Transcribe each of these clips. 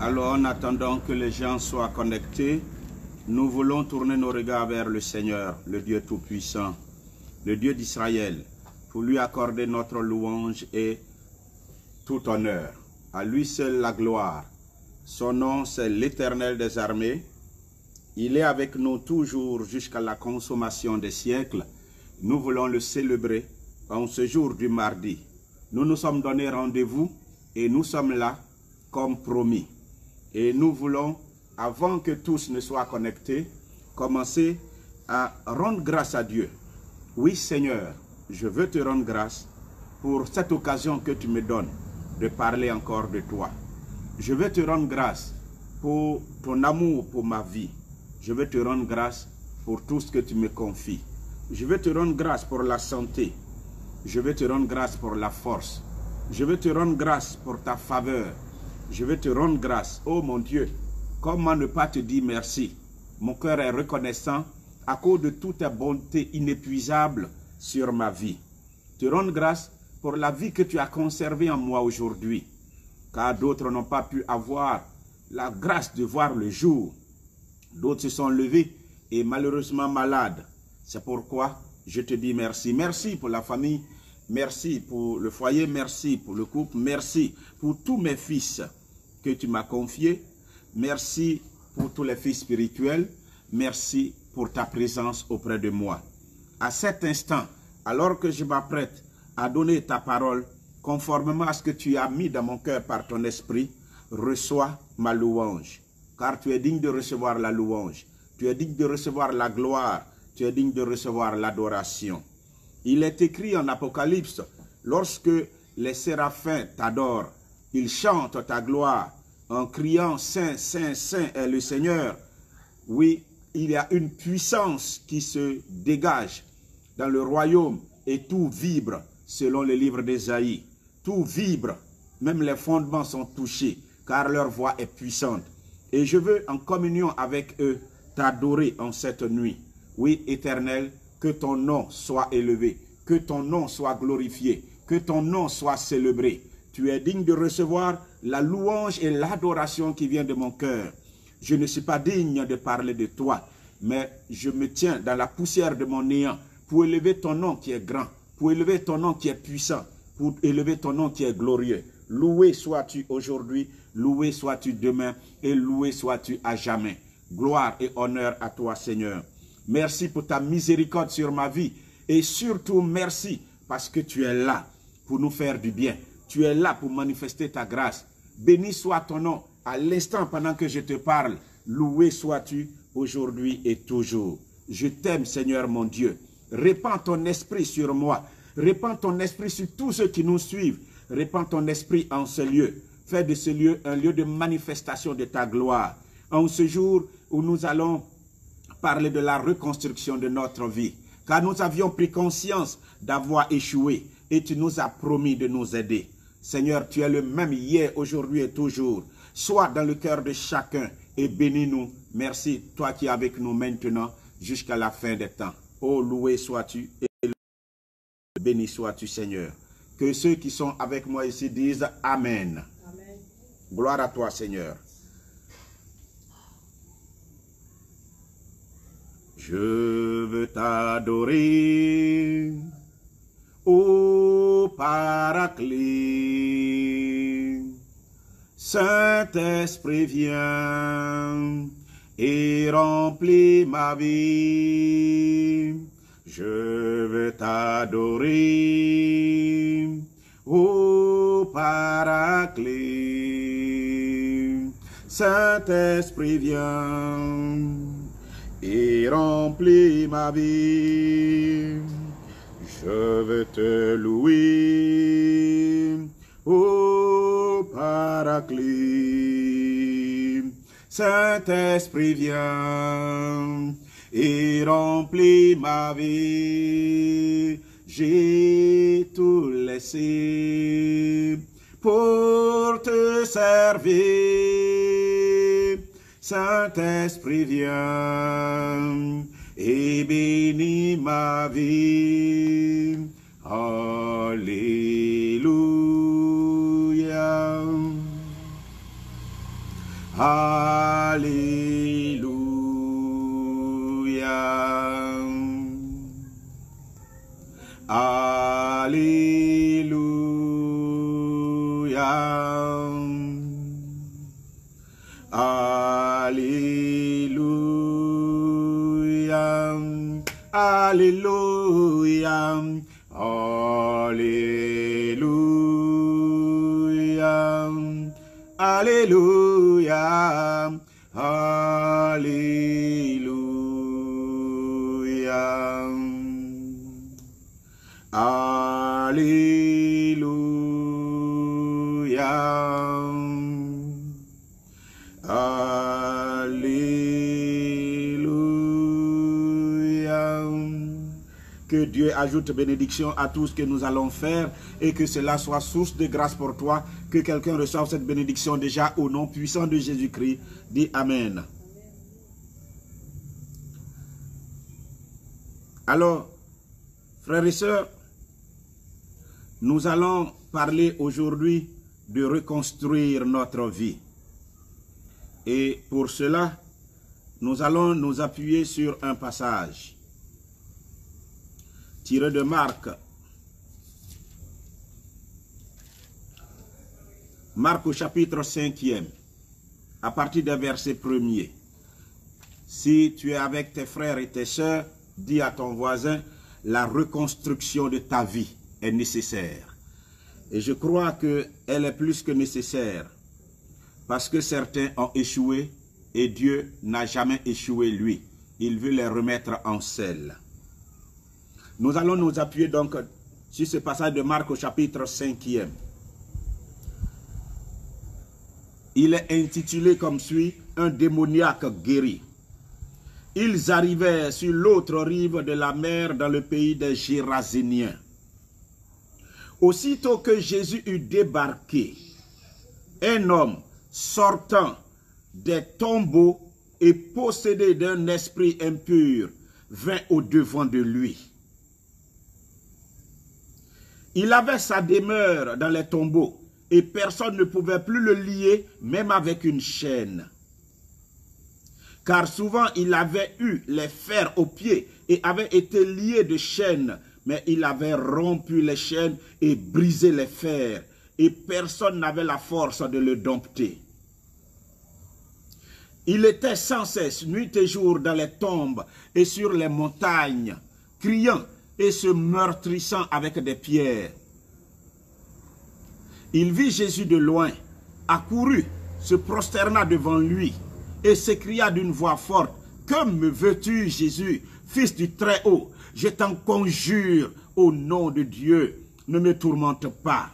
Alors, en attendant que les gens soient connectés, nous voulons tourner nos regards vers le Seigneur, le Dieu Tout-Puissant, le Dieu d'Israël, pour lui accorder notre louange et tout honneur. À lui seul la gloire. Son nom, c'est l'Éternel des armées. Il est avec nous toujours jusqu'à la consommation des siècles. Nous voulons le célébrer en ce jour du mardi. Nous nous sommes donné rendez-vous et nous sommes là comme promis. Et nous voulons, avant que tous ne soient connectés, commencer à rendre grâce à Dieu. Oui Seigneur, je veux te rendre grâce pour cette occasion que tu me donnes de parler encore de toi. Je veux te rendre grâce pour ton amour pour ma vie. Je veux te rendre grâce pour tout ce que tu me confies. Je veux te rendre grâce pour la santé. Je veux te rendre grâce pour la force. Je veux te rendre grâce pour ta faveur. Je veux te rendre grâce. Oh mon Dieu, comment ne pas te dire merci? Mon cœur est reconnaissant à cause de toute ta bonté inépuisable sur ma vie. Te rendre grâce pour la vie que tu as conservée en moi aujourd'hui. Car d'autres n'ont pas pu avoir la grâce de voir le jour. D'autres se sont levés et malheureusement malades. C'est pourquoi je te dis merci. Merci pour la famille, merci pour le foyer, merci pour le couple, merci pour tous mes fils que tu m'as confiés. Merci pour tous les fils spirituels. Merci pour ta présence auprès de moi. À cet instant, alors que je m'apprête à donner ta parole, conformément à ce que tu as mis dans mon cœur par ton esprit, reçois ma louange. Car tu es digne de recevoir la louange. Tu es digne de recevoir la gloire. Tu es digne de recevoir l'adoration. Il est écrit en Apocalypse, lorsque les séraphins t'adorent, ils chantent ta gloire en criant « Saint, Saint, Saint est le Seigneur ». Oui, il y a une puissance qui se dégage dans le royaume et tout vibre selon le livre d'Ésaïe. Tout vibre, même les fondements sont touchés car leur voix est puissante. Et je veux en communion avec eux t'adorer en cette nuit. Oui, Éternel, que ton nom soit élevé, que ton nom soit glorifié, que ton nom soit célébré. Tu es digne de recevoir la louange et l'adoration qui vient de mon cœur. Je ne suis pas digne de parler de toi, mais je me tiens dans la poussière de mon néant pour élever ton nom qui est grand, pour élever ton nom qui est puissant, pour élever ton nom qui est glorieux. Loué sois-tu aujourd'hui, loué sois-tu demain et loué sois-tu à jamais. Gloire et honneur à toi, Seigneur. Merci pour ta miséricorde sur ma vie et surtout merci parce que tu es là pour nous faire du bien. Tu es là pour manifester ta grâce. Béni soit ton nom à l'instant pendant que je te parle. Loué sois-tu aujourd'hui et toujours. Je t'aime, Seigneur mon Dieu. Répands ton esprit sur moi. Répands ton esprit sur tous ceux qui nous suivent. Répands ton esprit en ce lieu. Fais de ce lieu un lieu de manifestation de ta gloire. En ce jour où nous allons parler de la reconstruction de notre vie. Car nous avions pris conscience d'avoir échoué et tu nous as promis de nous aider. Seigneur, tu es le même hier, aujourd'hui et toujours. Sois dans le cœur de chacun et bénis-nous. Merci, toi qui es avec nous maintenant jusqu'à la fin des temps. Oh, loué sois-tu et béni sois-tu, Seigneur. Que ceux qui sont avec moi ici disent Amen. Amen. Gloire à toi, Seigneur. Je veux t'adorer, ô Paraclet. Saint-Esprit, viens et remplis ma vie. Je veux t'adorer, ô Paraclet. Saint-Esprit, viens et remplis ma vie. Je veux te louer, ô Paraclet. Saint-Esprit, viens et remplis ma vie. J'ai tout laissé pour te servir. Saint-Esprit, viens et bénis ma vie. Alléluia. Alléluia. Alléluia. Alléluia. Alléluia. Alléluia. Alléluia. Alléluia. Alléluia. Que Dieu ajoute bénédiction à tout ce que nous allons faire et que cela soit source de grâce pour toi. Que quelqu'un reçoive cette bénédiction déjà au nom puissant de Jésus-Christ. Dis Amen. Alors, frères et sœurs, nous allons parler aujourd'hui de reconstruire notre vie. Et pour cela, nous allons nous appuyer sur un passage tiré de Marc. Marc au chapitre 5e, à partir du verset 1er. Si tu es avec tes frères et tes sœurs, dis à ton voisin, la reconstruction de ta vie est nécessaire. Et je crois qu'elle est plus que nécessaire. Parce que certains ont échoué et Dieu n'a jamais échoué lui. Il veut les remettre en selle. Nous allons nous appuyer donc sur ce passage de Marc au chapitre 5e. Il est intitulé comme suit, un démoniaque guéri. Ils arrivaient sur l'autre rive de la mer dans le pays des Géraséniens. Aussitôt que Jésus eut débarqué, un homme sortant des tombeaux et possédé d'un esprit impur vint au-devant de lui. Il avait sa demeure dans les tombeaux et personne ne pouvait plus le lier, même avec une chaîne. Car souvent il avait eu les fers aux pieds et avait été lié de chaînes, mais il avait rompu les chaînes et brisé les fers, et personne n'avait la force de le dompter. Il était sans cesse, nuit et jour, dans les tombes et sur les montagnes, criant et se meurtrissant avec des pierres. Il vit Jésus de loin, accourut, se prosterna devant lui et s'écria d'une voix forte, « Que me veux-tu, Jésus, Fils du Très-Haut? Je t'en conjure, au nom de Dieu, ne me tourmente pas. »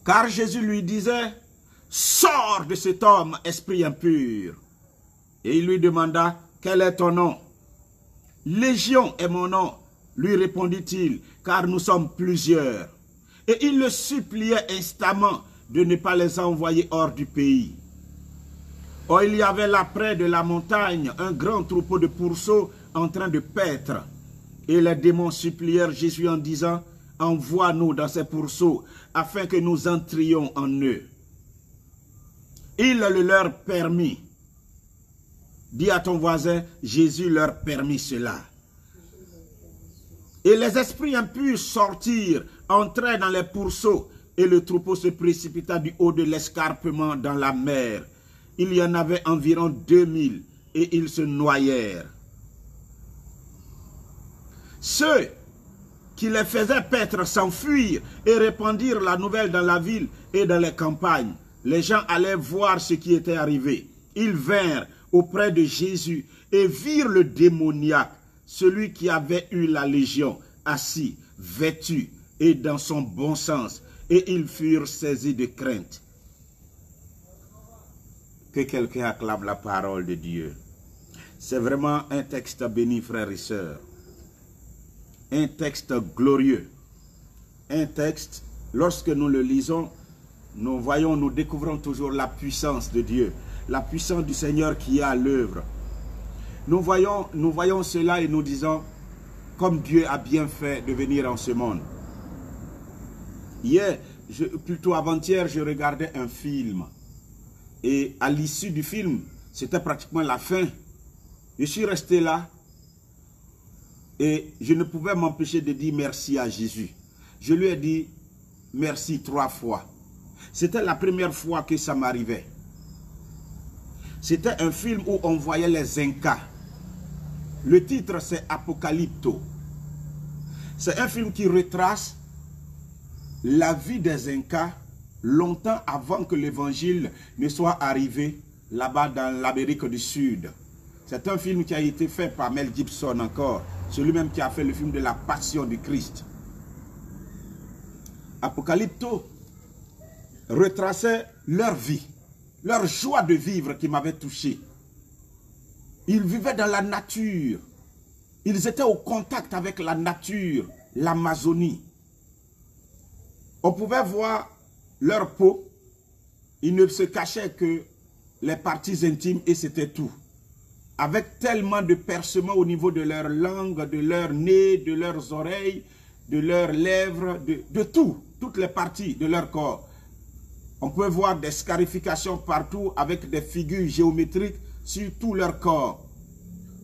Car Jésus lui disait, « Sors de cet homme, esprit impur. » Et il lui demanda, « Quel est ton nom? » « Légion est mon nom, lui répondit-il, car nous sommes plusieurs. » Et il le suppliait instamment de ne pas les envoyer hors du pays. Or, il y avait là près de la montagne un grand troupeau de pourceaux en train de paître. Et les démons supplièrent Jésus en disant, « Envoie-nous dans ces pourceaux, afin que nous entrions en eux. » Il le leur permit. Dis à ton voisin, Jésus leur permit cela. Et les esprits impurs sortirent, entrèrent dans les pourceaux, et le troupeau se précipita du haut de l'escarpement dans la mer. Il y en avait environ 2000, et ils se noyèrent. Ceux qui les faisaient paître s'enfuirent et répandirent la nouvelle dans la ville et dans les campagnes. Les gens allaient voir ce qui était arrivé. Ils vinrent auprès de Jésus et virent le démoniaque, celui qui avait eu la légion, assis, vêtu et dans son bon sens, et ils furent saisis de crainte. Que quelqu'un acclame la parole de Dieu. C'est vraiment un texte béni, frères et sœurs. Un texte glorieux. Un texte, lorsque nous le lisons, nous découvrons toujours la puissance de Dieu, la puissance du Seigneur qui est à l'œuvre. Nous voyons cela et nous disons, comme Dieu a bien fait de venir en ce monde. Hier, plutôt avant-hier, je regardais un film. Et à l'issue du film, c'était pratiquement la fin. Je suis resté là et je ne pouvais m'empêcher de dire merci à Jésus. Je lui ai dit merci 3 fois. C'était la première fois que ça m'arrivait. C'était un film où on voyait les Incas. Le titre c'est Apocalypto. C'est un film qui retrace la vie des Incas longtemps avant que l'évangile ne soit arrivé là-bas dans l'Amérique du Sud. C'est un film qui a été fait par Mel Gibson encore, celui-même qui a fait le film de la Passion du Christ. Apocalypto retraçait leur vie, leur joie de vivre qui m'avait touché. Ils vivaient dans la nature. Ils étaient au contact avec la nature, l'Amazonie. On pouvait voir leur peau. Ils ne se cachaient que les parties intimes et c'était tout. Avec tellement de percements au niveau de leur langue, de leur nez, de leurs oreilles, de leurs lèvres, de tout, toutes les parties de leur corps. On peut voir des scarifications partout avec des figures géométriques sur tout leur corps.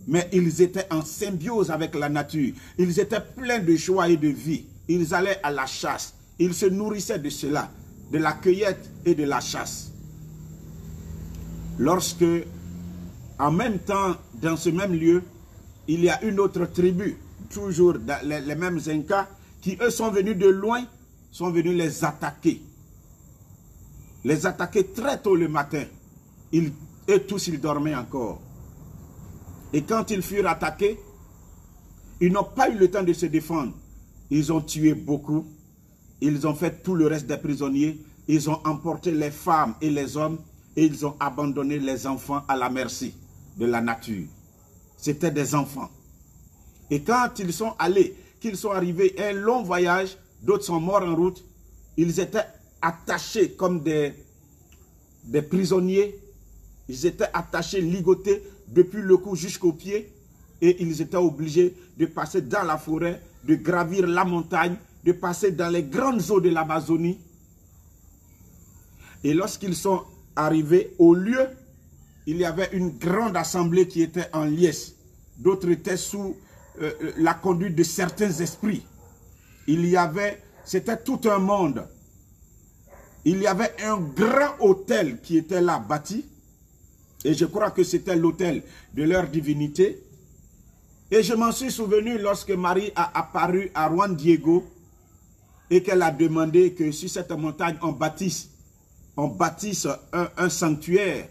Mais ils étaient en symbiose avec la nature. Ils étaient pleins de joie et de vie. Ils allaient à la chasse. Ils se nourrissaient de cela, de la cueillette et de la chasse. Lorsque, en même temps, dans ce même lieu, il y a une autre tribu, toujours les mêmes Incas, qui eux sont venus de loin, sont venus les attaquer. Les attaquer très tôt le matin. Eux tous, ils dormaient encore. Et quand ils furent attaqués, ils n'ont pas eu le temps de se défendre. Ils ont tué beaucoup. Ils ont fait tout le reste des prisonniers. Ils ont emporté les femmes et les hommes. Et ils ont abandonné les enfants à la merci de la nature. C'était des enfants. Et quand ils sont allés, qu'ils sont arrivés, un long voyage, d'autres sont morts en route, ils étaient attachés comme des prisonniers. Ils étaient attachés, ligotés depuis le cou jusqu'aux pieds. Et ils étaient obligés de passer dans la forêt, de gravir la montagne, de passer dans les grandes eaux de l'Amazonie. Et lorsqu'ils sont arrivés au lieu, il y avait une grande assemblée qui était en liesse. D'autres étaient sous la conduite de certains esprits. C'était tout un monde. Il y avait un grand autel qui était là, bâti. Et je crois que c'était l'autel de leur divinité. Et je m'en suis souvenu lorsque Marie a apparu à Juan Diego et qu'elle a demandé que sur cette montagne on bâtisse un sanctuaire.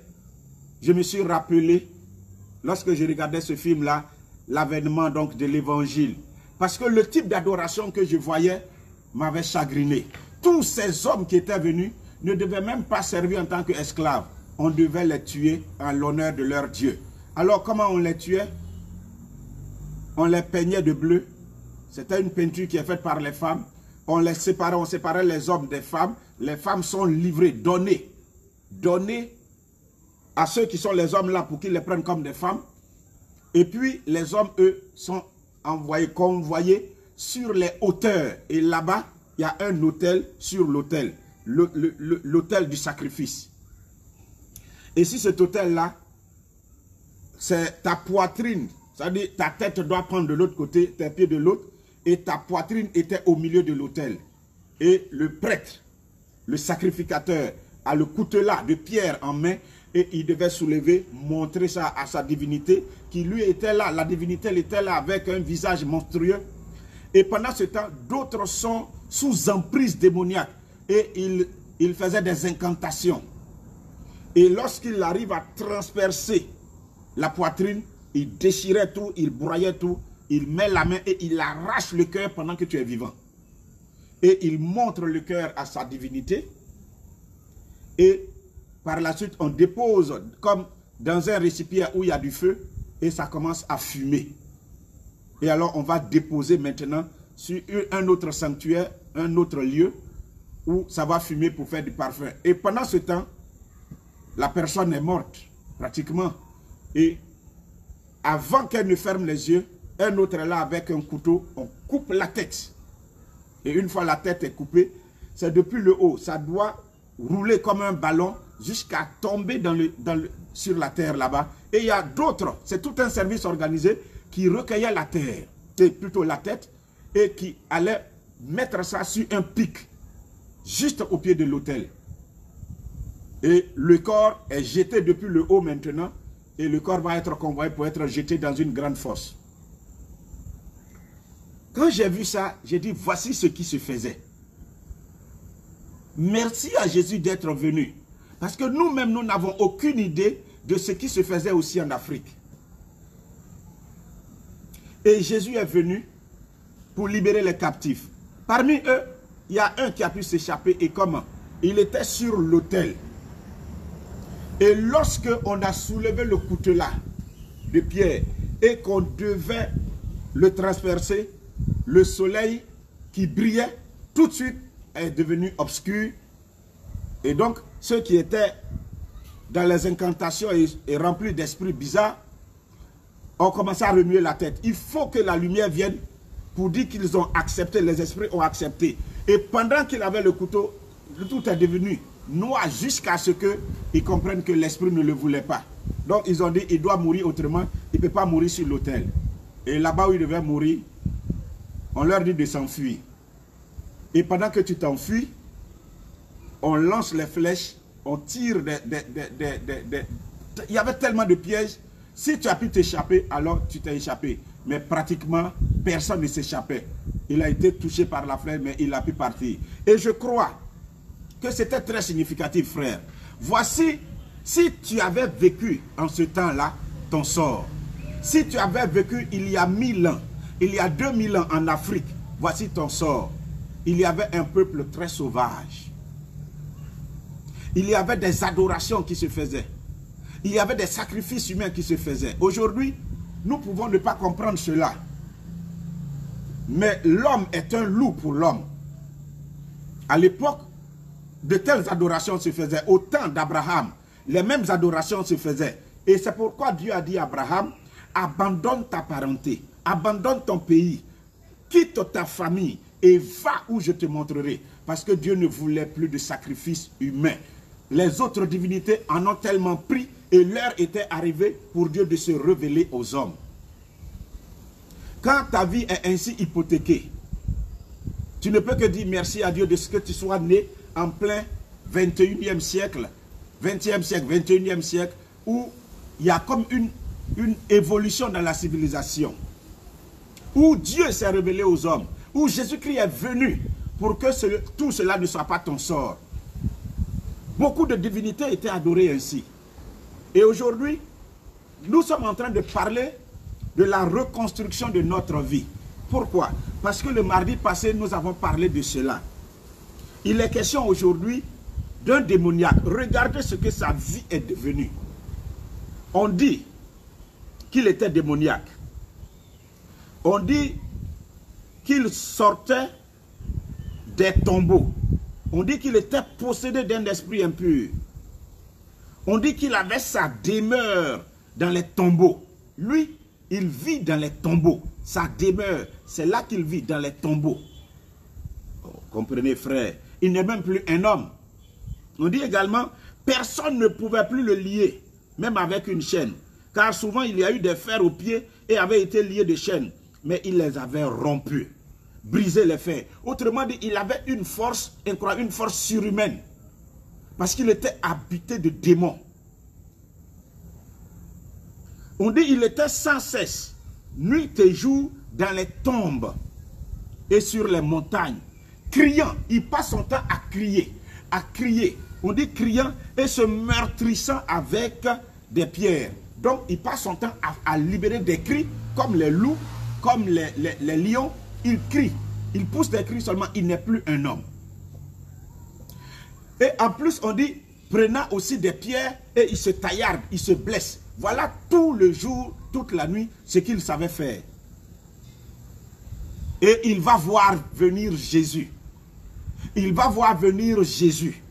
Je me suis rappelé, lorsque je regardais ce film-là, l'avènement donc de l'évangile. Parce que le type d'adoration que je voyais m'avait chagriné. Tous ces hommes qui étaient venus ne devaient même pas servir en tant qu'esclaves. On devait les tuer en l'honneur de leur Dieu. Alors comment on les tuait? On les peignait de bleu. C'était une peinture qui est faite par les femmes. On les séparait, on séparait les hommes des femmes. Les femmes sont livrées, données à ceux qui sont les hommes là pour qu'ils les prennent comme des femmes. Et puis les hommes, eux, sont envoyés, convoyés sur les hauteurs. Et là-bas, il y a un autel sur l'autel. L'autel du sacrifice. Et si cet autel-là, c'est ta poitrine, c'est-à-dire ta tête doit prendre de l'autre côté, tes pieds de l'autre, et ta poitrine était au milieu de l'autel. Et le prêtre, le sacrificateur, a le coutelas de pierre en main, et il devait soulever, montrer ça à sa divinité, qui lui était là, la divinité elle était là avec un visage monstrueux. Et pendant ce temps, d'autres sont sous emprise démoniaque, et il faisait des incantations. Et lorsqu'il arrive à transpercer la poitrine, il déchirait tout, il broyait tout, il met la main et il arrache le cœur pendant que tu es vivant. Et il montre le cœur à sa divinité. Et par la suite, on dépose comme dans un récipient où il y a du feu et ça commence à fumer. Et alors, on va déposer maintenant sur un autre sanctuaire, un autre lieu où ça va fumer pour faire du parfum. Et pendant ce temps, la personne est morte, pratiquement. Et avant qu'elle ne ferme les yeux, un autre est là avec un couteau, on coupe la tête. Et une fois la tête est coupée, c'est depuis le haut. Ça doit rouler comme un ballon jusqu'à tomber sur la terre là-bas. Et il y a d'autres, c'est tout un service organisé qui recueillait la terre, et plutôt la tête, et qui allait mettre ça sur un pic, juste au pied de l'autel. Et le corps est jeté depuis le haut maintenant, et le corps va être convoyé pour être jeté dans une grande fosse. Quand j'ai vu ça, j'ai dit, voici ce qui se faisait. Merci à Jésus d'être venu. Parce que nous-mêmes, nous n'avons aucune idée de ce qui se faisait aussi en Afrique. Et Jésus est venu pour libérer les captifs. Parmi eux, il y a un qui a pu s'échapper. Et comment? Il était sur l'autel. Et lorsque on a soulevé le coutelas de pierre et qu'on devait le transpercer, le soleil qui brillait tout de suite est devenu obscur. Et donc, ceux qui étaient dans les incantations et remplis d'esprits bizarres ont commencé à remuer la tête. Il faut que la lumière vienne pour dire qu'ils ont accepté, les esprits ont accepté. Et pendant qu'il avait le couteau, tout est devenu noir jusqu'à ce qu'ils comprennent que l'esprit ne le voulait pas. Donc ils ont dit, il doit mourir autrement, il ne peut pas mourir sur l'autel. Et là-bas où il devait mourir, on leur dit de s'enfuir. Et pendant que tu t'enfuis, on lance les flèches, on tire il y avait tellement de pièges. Si tu as pu t'échapper, alors tu t'es échappé. Mais pratiquement, personne ne s'échappait. Il a été touché par la flèche, mais il a pu partir. Et je crois que c'était très significatif, frère. Voici, si tu avais vécu en ce temps-là, ton sort. Si tu avais vécu il y a 1000 ans, il y a 2000 ans en Afrique, voici ton sort. Il y avait un peuple très sauvage. Il y avait des adorations qui se faisaient. Il y avait des sacrifices humains qui se faisaient. Aujourd'hui, nous pouvons ne pas comprendre cela. Mais l'homme est un loup pour l'homme. À l'époque, de telles adorations se faisaient. Au temps d'Abraham, les mêmes adorations se faisaient. Et c'est pourquoi Dieu a dit à Abraham, abandonne ta parenté, abandonne ton pays, quitte ta famille et va où je te montrerai. Parce que Dieu ne voulait plus de sacrifices humains. Les autres divinités en ont tellement pris et l'heure était arrivée pour Dieu de se révéler aux hommes. Quand ta vie est ainsi hypothéquée, tu ne peux que dire merci à Dieu de ce que tu sois né en plein 21e siècle, 20e siècle, 21e siècle, où il y a comme une évolution dans la civilisation, où Dieu s'est révélé aux hommes, où Jésus-Christ est venu pour que tout cela ne soit pas ton sort. Beaucoup de divinités étaient adorées ainsi. Et aujourd'hui, nous sommes en train de parler de la reconstruction de notre vie. Pourquoi? Parce que le mardi passé, nous avons parlé de cela. Il est question aujourd'hui d'un démoniaque. Regardez ce que sa vie est devenue. On dit qu'il était démoniaque. On dit qu'il sortait des tombeaux. On dit qu'il était possédé d'un esprit impur. On dit qu'il avait sa demeure dans les tombeaux. Lui, il vit dans les tombeaux. Sa demeure, c'est là qu'il vit, dans les tombeaux. Oh, comprenez, frère, il n'est même plus un homme. On dit également, personne ne pouvait plus le lier, même avec une chaîne. Car souvent, il y a eu des fers aux pieds et avaient été liés de chaînes. Mais il les avait rompus, brisé les fers. Autrement dit, il avait une force incroyable, une force surhumaine. Parce qu'il était habité de démons. On dit qu'il était sans cesse, nuit et jour, dans les tombes et sur les montagnes, criant. Il passe son temps à crier, à crier. On dit criant et se meurtrissant avec des pierres. Donc, il passe son temps à libérer des cris, comme les loups, comme les lions. Il crie, il pousse des cris seulement, il n'est plus un homme. Et en plus, on dit, prenant aussi des pierres et il se taillarde, il se blesse. Voilà tout le jour, toute la nuit, ce qu'il savait faire. Et il va voir venir Jésus. Il va voir venir Jésus.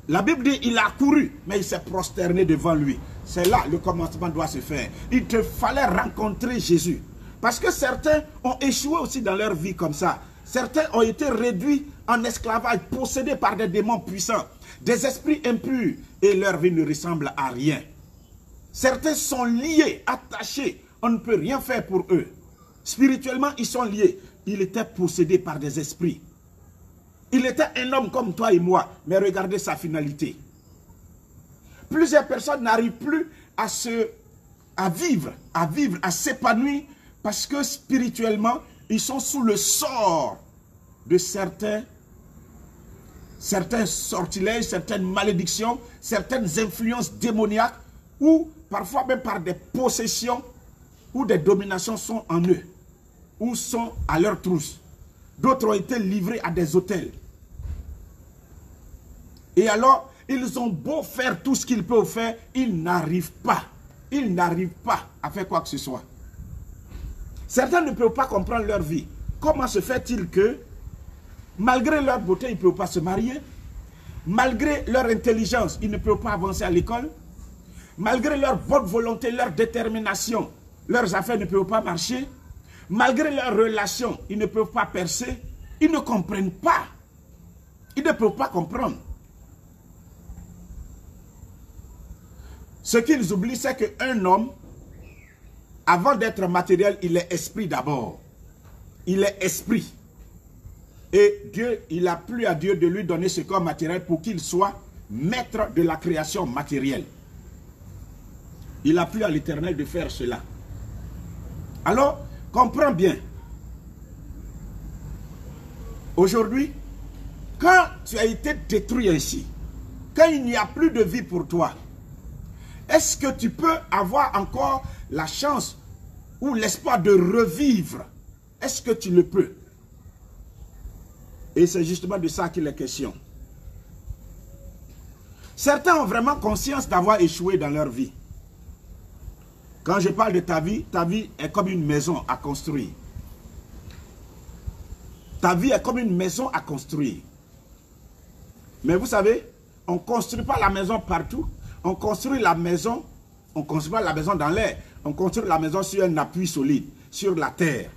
La Bible dit, il a couru, mais il s'est prosterné devant lui. C'est là le commencement doit se faire. Il te fallait rencontrer Jésus. Parce que certains ont échoué aussi dans leur vie comme ça. Certains ont été réduits en esclavage, possédés par des démons puissants, des esprits impurs, et leur vie ne ressemble à rien. Certains sont liés, attachés, on ne peut rien faire pour eux. Spirituellement, ils sont liés. Il était possédé par des esprits. Il était un homme comme toi et moi, mais regardez sa finalité. Plusieurs personnes n'arrivent plus à vivre, à s'épanouir, parce que spirituellement, ils sont sous le sort de certains sortilèges, certaines malédictions, certaines influences démoniaques, ou parfois même par des possessions, ou des dominations sont en eux, ou sont à leur trousse. D'autres ont été livrés à des autels. Et alors, ils ont beau faire tout ce qu'ils peuvent faire, ils n'arrivent pas. Ils n'arrivent pas à faire quoi que ce soit. Certains ne peuvent pas comprendre leur vie. Comment se fait-il que, malgré leur beauté, ils ne peuvent pas se marier? Malgré leur intelligence, ils ne peuvent pas avancer à l'école? Malgré leur bonne volonté, leur détermination, leurs affaires ne peuvent pas marcher? Malgré leurs relations, ils ne peuvent pas percer? Ils ne comprennent pas. Ils ne peuvent pas comprendre. Ce qu'ils oublient, c'est qu'un homme, avant d'être matériel, il est esprit d'abord. Il est esprit. Et Dieu, il a plu à Dieu de lui donner ce corps matériel pour qu'il soit maître de la création matérielle. Il a plu à l'Éternel de faire cela. Alors, comprends bien. Aujourd'hui, quand tu as été détruit ainsi, quand il n'y a plus de vie pour toi, est-ce que tu peux avoir encore la chance ou l'espoir de revivre? Est-ce que tu le peux? Et c'est justement de ça qu'il est question. Certains ont vraiment conscience d'avoir échoué dans leur vie. Quand je parle de ta vie est comme une maison à construire. Ta vie est comme une maison à construire. Mais vous savez, on ne construit pas la maison partout. On construit la maison, on ne construit pas la maison dans l'air. On construit la maison sur un appui solide, sur la terre.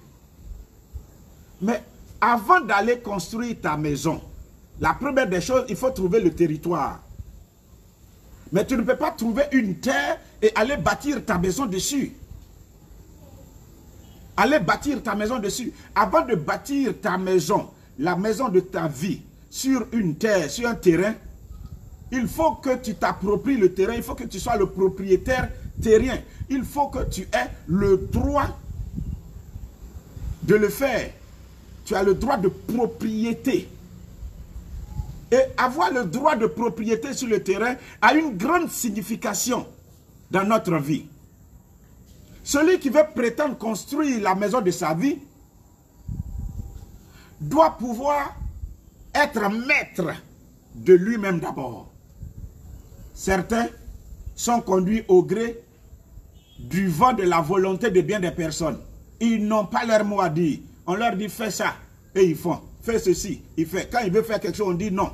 Mais avant d'aller construire ta maison, la première des choses, il faut trouver le territoire. Mais tu ne peux pas trouver une terre et aller bâtir ta maison dessus. Aller bâtir ta maison dessus. Avant de bâtir ta maison, la maison de ta vie, sur une terre, sur un terrain, il faut que tu t'appropries le terrain, il faut que tu sois le propriétaire terrien. Il faut que tu aies le droit de le faire. Tu as le droit de propriété. Et avoir le droit de propriété sur le terrain a une grande signification dans notre vie. Celui qui veut prétendre construire la maison de sa vie doit pouvoir être maître de lui-même d'abord. Certains sont conduits au gré du vent de la volonté de bien des personnes. Ils n'ont pas leur mot à dire. On leur dit fais ça et ils font. Fais ceci, il fait. Quand il veut faire quelque chose, on dit non.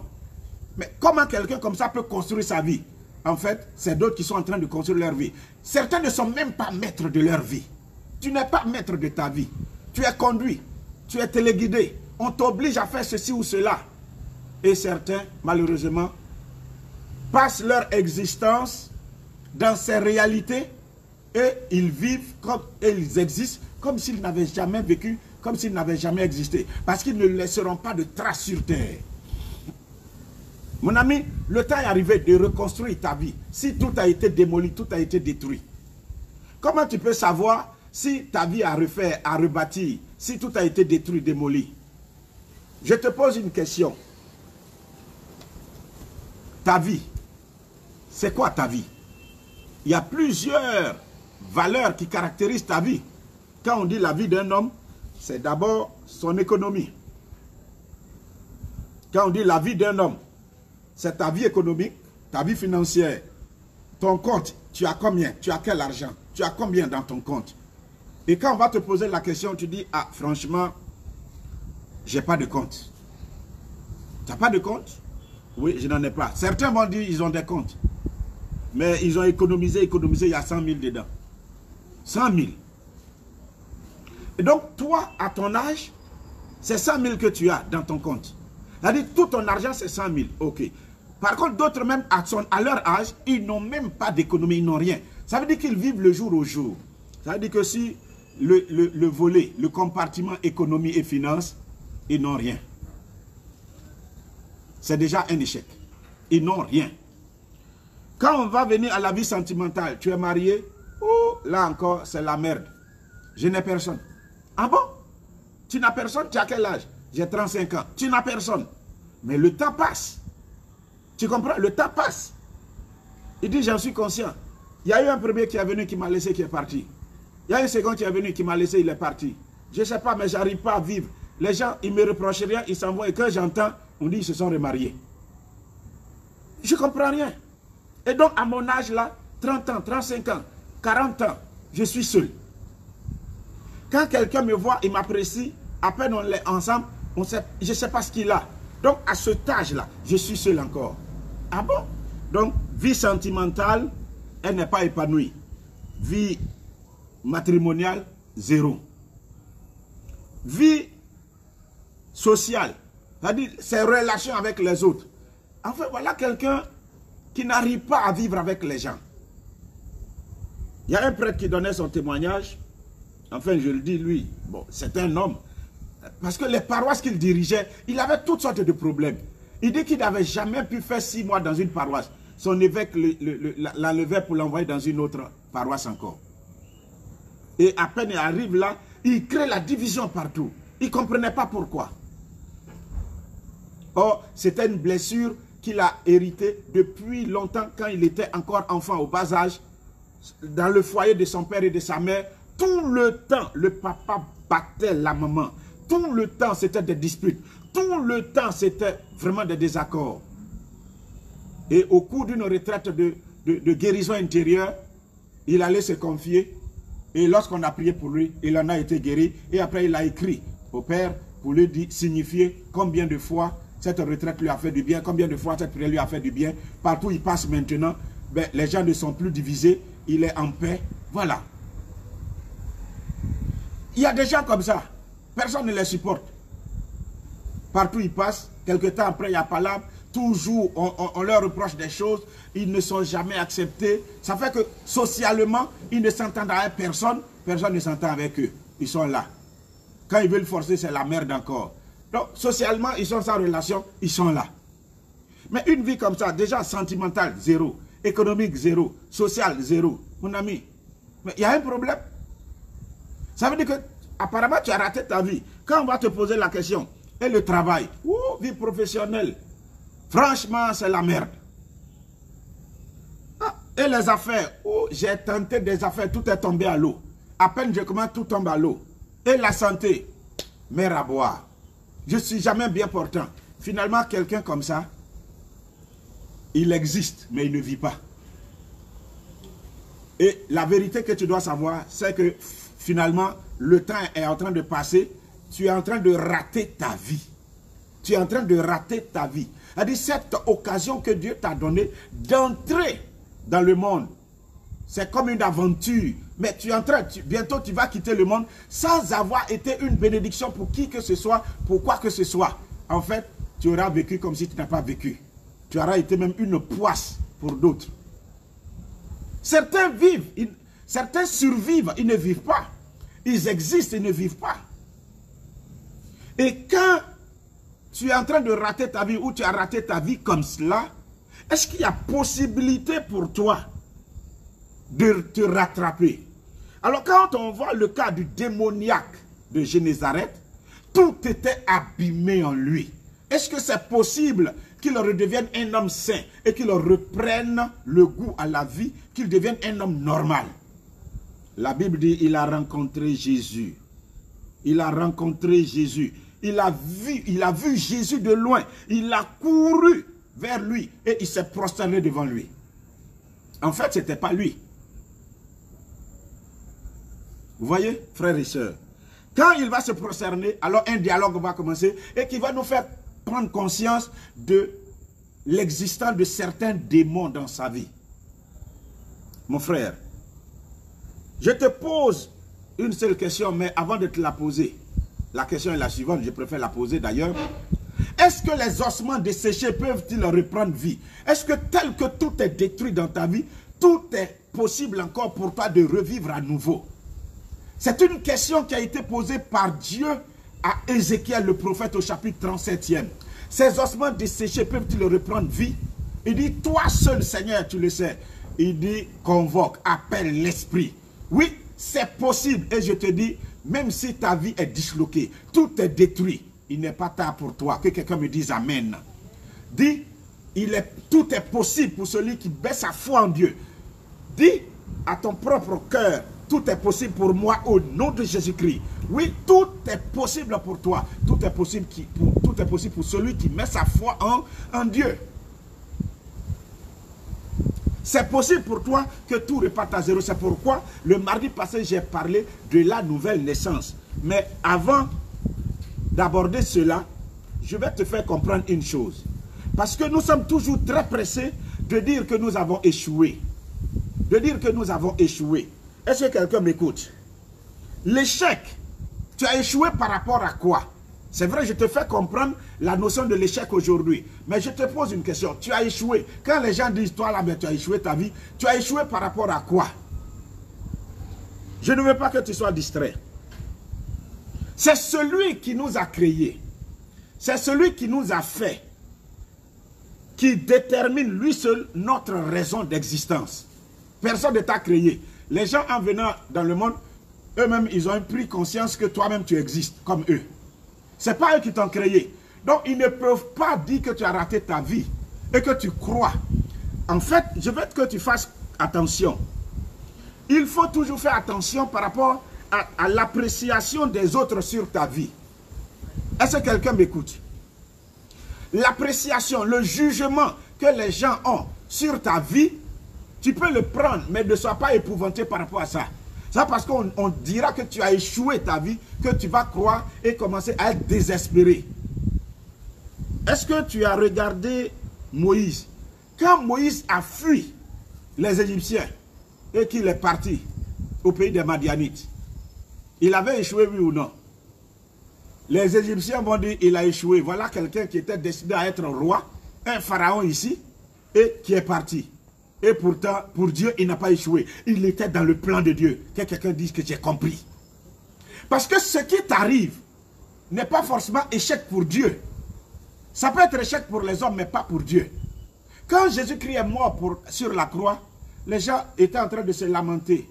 Mais comment quelqu'un comme ça peut construire sa vie? En fait, c'est d'autres qui sont en train de construire leur vie. Certains ne sont même pas maîtres de leur vie. Tu n'es pas maître de ta vie. Tu es conduit, tu es téléguidé. On t'oblige à faire ceci ou cela. Et certains, malheureusement, passent leur existence dans ces réalités et ils vivent comme et ils existent comme s'ils n'avaient jamais vécu, comme s'ils n'avaient jamais existé. Parce qu'ils ne laisseront pas de traces sur terre. Mon ami, le temps est arrivé de reconstruire ta vie. Si tout a été démoli, tout a été détruit. Comment tu peux savoir si ta vie à refaire, à rebâtir, si tout a été détruit, démoli? Je te pose une question. Ta vie, c'est quoi ta vie? Il y a plusieurs valeurs qui caractérisent ta vie. Quand on dit la vie d'un homme, c'est d'abord son économie. Quand on dit la vie d'un homme, c'est ta vie économique, ta vie financière. Ton compte, tu as combien? Tu as quel argent? Tu as combien dans ton compte? Et quand on va te poser la question, tu dis, ah, franchement, j'ai pas de compte. Tu n'as pas de compte? Oui, je n'en ai pas. Certains vont dire ils ont des comptes. Mais ils ont économisé, il y a 100 000 dedans. 100 000. Et donc, toi, à ton âge, c'est 100 000 que tu as dans ton compte. C'est-à-dire, tout ton argent, c'est 100 000. OK. Par contre, d'autres même, à leur âge, ils n'ont même pas d'économie, ils n'ont rien. Ça veut dire qu'ils vivent le jour au jour. Ça veut dire que si le volet, le compartiment économie et finance, ils n'ont rien. C'est déjà un échec. Ils n'ont rien. Quand on va venir à la vie sentimentale, tu es marié, oh, là encore, c'est la merde. Je n'ai personne. Ah bon? Tu n'as personne? Tu as quel âge? J'ai 35 ans. Tu n'as personne. Mais le temps passe. Tu comprends? Le temps passe. Il dit, j'en suis conscient. Il y a eu un premier qui est venu, qui m'a laissé, qui est parti. Il y a un second qui est venu, qui m'a laissé, il est parti. Je ne sais pas, mais j'arrive pas à vivre. Les gens, ils me reprochent rien, ils s'en vont. Et quand j'entends, on dit, ils se sont remariés. Je ne comprends rien. Et donc, à mon âge là, 30 ans, 35 ans, 40 ans, je suis seul. Quand quelqu'un me voit, il m'apprécie, à peine on est ensemble, je ne sais pas ce qu'il a. Donc, à cet âge-là, je suis seul encore. Ah bon? Donc, vie sentimentale, elle n'est pas épanouie. Vie matrimoniale, zéro. Vie sociale, c'est-à-dire ses relations avec les autres. Enfin, voilà quelqu'un qui n'arrive pas à vivre avec les gens. Il y a un prêtre qui donnait son témoignage. Enfin, je le dis, lui, bon, c'est un homme. Parce que les paroisses qu'il dirigeait, il avait toutes sortes de problèmes. Il dit qu'il n'avait jamais pu faire 6 mois dans une paroisse. Son évêque l'enlevait pour l'envoyer dans une autre paroisse encore. Et à peine il arrive là, il crée la division partout. Il ne comprenait pas pourquoi. Or, c'était une blessure qu'il a héritée depuis longtemps, quand il était encore enfant au bas âge, dans le foyer de son père et de sa mère. Tout le temps, le papa battait la maman. Tout le temps, c'était des disputes. Tout le temps, c'était vraiment des désaccords. Et au cours d'une retraite de guérison intérieure, il allait se confier. Et lorsqu'on a prié pour lui, il en a été guéri. Et après, il a écrit au Père pour lui signifier combien de fois cette retraite lui a fait du bien, combien de fois cette prière lui a fait du bien. Partout où il passe maintenant, ben, les gens ne sont plus divisés. Il est en paix. Voilà. Il y a des gens comme ça. Personne ne les supporte. Partout où ils passent, quelque temps après, il y a palabre. Toujours, on leur reproche des choses. Ils ne sont jamais acceptés. Ça fait que socialement, ils ne s'entendent avec personne. Personne ne s'entend avec eux. Ils sont là. Quand ils veulent forcer, c'est la merde encore. Donc, socialement, ils sont sans relation. Ils sont là. Mais une vie comme ça, déjà sentimentale, zéro. Économique, zéro. Sociale, zéro. Mon ami, mais il y a un problème. Ça veut dire que, apparemment, tu as raté ta vie. Quand on va te poser la question, et le travail, ou vie professionnelle, franchement, c'est la merde. Ah, et les affaires, oh, j'ai tenté des affaires, tout est tombé à l'eau. À peine je commence, tout tombe à l'eau. Et la santé, mer à boire. Je ne suis jamais bien portant. Finalement, quelqu'un comme ça, il existe, mais il ne vit pas. Et la vérité que tu dois savoir, c'est que finalement, le temps est en train de passer. Tu es en train de rater ta vie. Tu es en train de rater ta vie. C'est-à-dire, cette occasion que Dieu t'a donnée d'entrer dans le monde, c'est comme une aventure. Mais tu es en train, bientôt tu vas quitter le monde sans avoir été une bénédiction pour qui que ce soit, pour quoi que ce soit. En fait, tu auras vécu comme si tu n'as pas vécu. Tu auras été même une poisse pour d'autres. Certains vivent, certains survivent, ils ne vivent pas. Ils existent, ils ne vivent pas. Et quand tu es en train de rater ta vie ou tu as raté ta vie comme cela, est-ce qu'il y a possibilité pour toi de te rattraper? Alors quand on voit le cas du démoniaque de Génézareth, tout était abîmé en lui. Est-ce que c'est possible qu'il redevienne un homme sain et qu'il reprenne le goût à la vie, qu'il devienne un homme normal? La Bible dit il a rencontré Jésus. Il a rencontré Jésus. Il a vu Jésus de loin. Il a couru vers lui et il s'est prosterné devant lui. En fait, ce n'était pas lui. Vous voyez, frères et sœurs, quand il va se prosterner, alors un dialogue va commencer et qui va nous faire prendre conscience de l'existence de certains démons dans sa vie. Mon frère, je te pose une seule question, mais avant de te la poser, la question est la suivante, je préfère la poser d'ailleurs. Est-ce que les ossements desséchés peuvent-ils reprendre vie? Est-ce que tel que tout est détruit dans ta vie, tout est possible encore pour toi de revivre à nouveau? C'est une question qui a été posée par Dieu à Ézéchiel, le prophète, au chapitre 37e. Ces ossements desséchés peuvent-ils reprendre vie? Il dit, toi seul, Seigneur, tu le sais. Il dit, convoque, appelle l'esprit. Oui, c'est possible. Et je te dis, même si ta vie est disloquée, tout est détruit, il n'est pas tard pour toi. Que quelqu'un me dise Amen. Dis, tout est possible pour celui qui baisse sa foi en Dieu. Dis à ton propre cœur, tout est possible pour moi au nom de Jésus-Christ. Oui, tout est possible pour toi. Tout est possible pour celui qui met sa foi en Dieu. C'est possible pour toi que tout reparte à zéro. C'est pourquoi le mardi passé, j'ai parlé de la nouvelle naissance. Mais avant d'aborder cela, je vais te faire comprendre une chose. Parce que nous sommes toujours très pressés de dire que nous avons échoué. De dire que nous avons échoué. Est-ce que quelqu'un m'écoute? L'échec, tu as échoué par rapport à quoi? C'est vrai, je te fais comprendre la notion de l'échec aujourd'hui. Mais je te pose une question. Tu as échoué. Quand les gens disent, toi là, mais tu as échoué ta vie, tu as échoué par rapport à quoi? Je ne veux pas que tu sois distrait. C'est celui qui nous a créés. C'est celui qui nous a fait. Qui détermine lui seul notre raison d'existence. Personne ne t'a créé. Les gens en venant dans le monde, eux-mêmes, ils ont pris conscience que toi-même tu existes comme eux. Ce n'est pas eux qui t'ont créé. Donc, ils ne peuvent pas dire que tu as raté ta vie et que tu crois. En fait, je veux que tu fasses attention. Il faut toujours faire attention par rapport à l'appréciation des autres sur ta vie. Est-ce que quelqu'un m'écoute? L'appréciation, le jugement que les gens ont sur ta vie, tu peux le prendre, mais ne sois pas épouvanté par rapport à ça. Ça parce qu'on dira que tu as échoué ta vie, que tu vas croire et commencer à être désespéré. Est-ce que tu as regardé Moïse? Quand Moïse a fui les Égyptiens et qu'il est parti au pays des Madianites, il avait échoué, oui ou non? Les Égyptiens vont dire il a échoué. Voilà quelqu'un qui était destiné à être roi, un pharaon ici, et qui est parti. Et pourtant, pour Dieu, il n'a pas échoué. Il était dans le plan de Dieu. Que quelqu'un dise que j'ai compris. Parce que ce qui t'arrive n'est pas forcément échec pour Dieu. Ça peut être échec pour les hommes, mais pas pour Dieu. Quand Jésus-Christ est mort sur la croix, les gens étaient en train de se lamenter.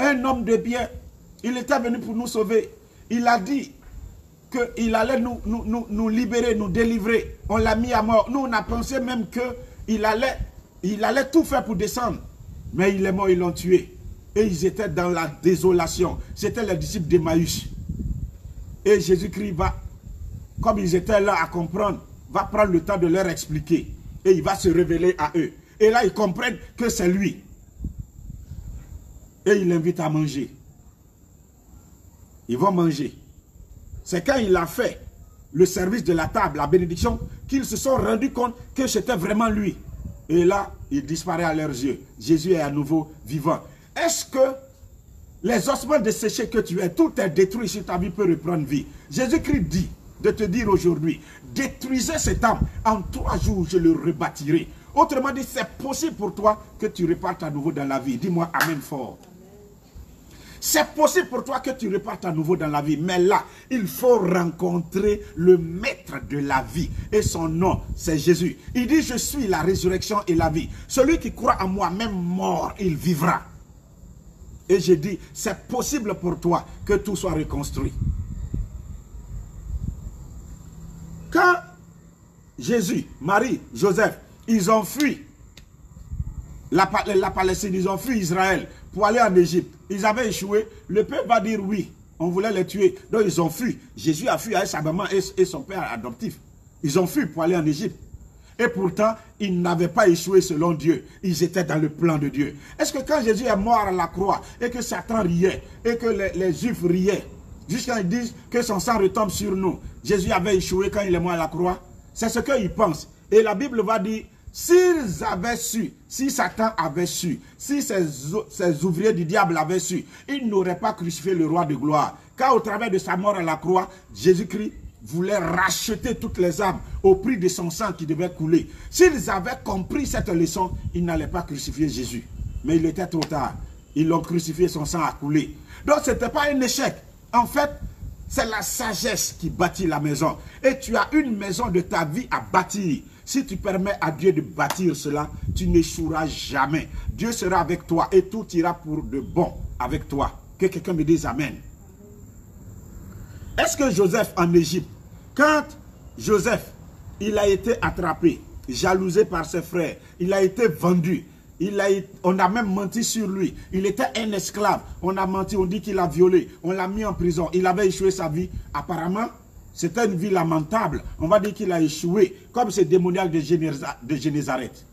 Un homme de bien, il était venu pour nous sauver. Il a dit qu'il allait nous libérer, nous délivrer. On l'a mis à mort. Nous, on a pensé même qu'il allait tout faire pour descendre. Mais il est mort, ils l'ont tué. Et ils étaient dans la désolation. C'était les disciples d'Emmaüs. Et Jésus-Christ va, comme ils étaient là à comprendre, va prendre le temps de leur expliquer. Et il va se révéler à eux. Et là, ils comprennent que c'est lui. Et il l'invite à manger. Ils vont manger. C'est quand il a fait le service de la table, la bénédiction, qu'ils se sont rendus compte que c'était vraiment lui. Et là, il disparaît à leurs yeux. Jésus est à nouveau vivant. Est-ce que les ossements desséchés que tu es, tout est détruit si ta vie peut reprendre vie? Jésus-Christ dit de te dire aujourd'hui, détruisez cet âme, en 3 jours je le rebâtirai. Autrement dit, c'est possible pour toi que tu repartes à nouveau dans la vie. Dis-moi Amen fort. C'est possible pour toi que tu repartes à nouveau dans la vie. Mais là, il faut rencontrer le maître de la vie. Et son nom, c'est Jésus. Il dit, je suis la résurrection et la vie. Celui qui croit en moi, même mort, il vivra. Et je dis, c'est possible pour toi que tout soit reconstruit. Quand Jésus, Marie, Joseph, ils ont fui la Palestine, ils ont fui Israël pour aller en Égypte. Ils avaient échoué. Le peuple va dire oui, on voulait les tuer. Donc ils ont fui. Jésus a fui avec sa maman et son père adoptif. Ils ont fui pour aller en Égypte. Et pourtant, ils n'avaient pas échoué selon Dieu. Ils étaient dans le plan de Dieu. Est-ce que quand Jésus est mort à la croix et que Satan riait et que les Juifs riaient, jusqu'à ils disent que son sang retombe sur nous, Jésus avait échoué quand il est mort à la croix? C'est ce qu'ils pensent. Et la Bible va dire, s'ils avaient su, si Satan avait su, si ces ouvriers du diable avaient su, ils n'auraient pas crucifié le roi de gloire. Car au travers de sa mort à la croix, Jésus-Christ voulaient racheter toutes les âmes au prix de son sang qui devait couler. S'ils avaient compris cette leçon, ils n'allaient pas crucifier Jésus. Mais il était trop tard. Ils l'ont crucifié, son sang a coulé. Donc ce n'était pas un échec. En fait, c'est la sagesse qui bâtit la maison. Et tu as une maison de ta vie à bâtir. Si tu permets à Dieu de bâtir cela, tu n'échoueras jamais. Dieu sera avec toi et tout ira pour de bon avec toi. Que quelqu'un me dise Amen. Est-ce que Joseph en Égypte, quand Joseph, il a été attrapé, jalousé par ses frères, il a été vendu, on a même menti sur lui, il était un esclave, on a menti, on dit qu'il a violé, on l'a mis en prison, il avait échoué sa vie, apparemment, c'était une vie lamentable, on va dire qu'il a échoué, comme ce démoniaque de Génézareth.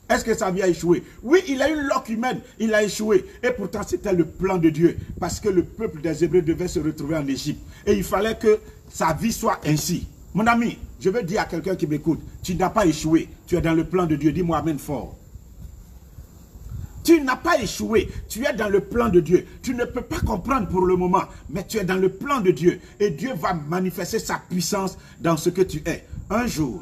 Est-ce que sa vie a échoué? Oui, il a une loque humaine, il a échoué. Et pourtant, c'était le plan de Dieu. Parce que le peuple des Hébreux devait se retrouver en Égypte. Et il fallait que sa vie soit ainsi. Mon ami, je veux dire à quelqu'un qui m'écoute, tu n'as pas échoué. Tu es dans le plan de Dieu. Dis-moi Amen fort. Tu n'as pas échoué. Tu es dans le plan de Dieu. Tu ne peux pas comprendre pour le moment. Mais tu es dans le plan de Dieu. Et Dieu va manifester sa puissance dans ce que tu es. Un jour,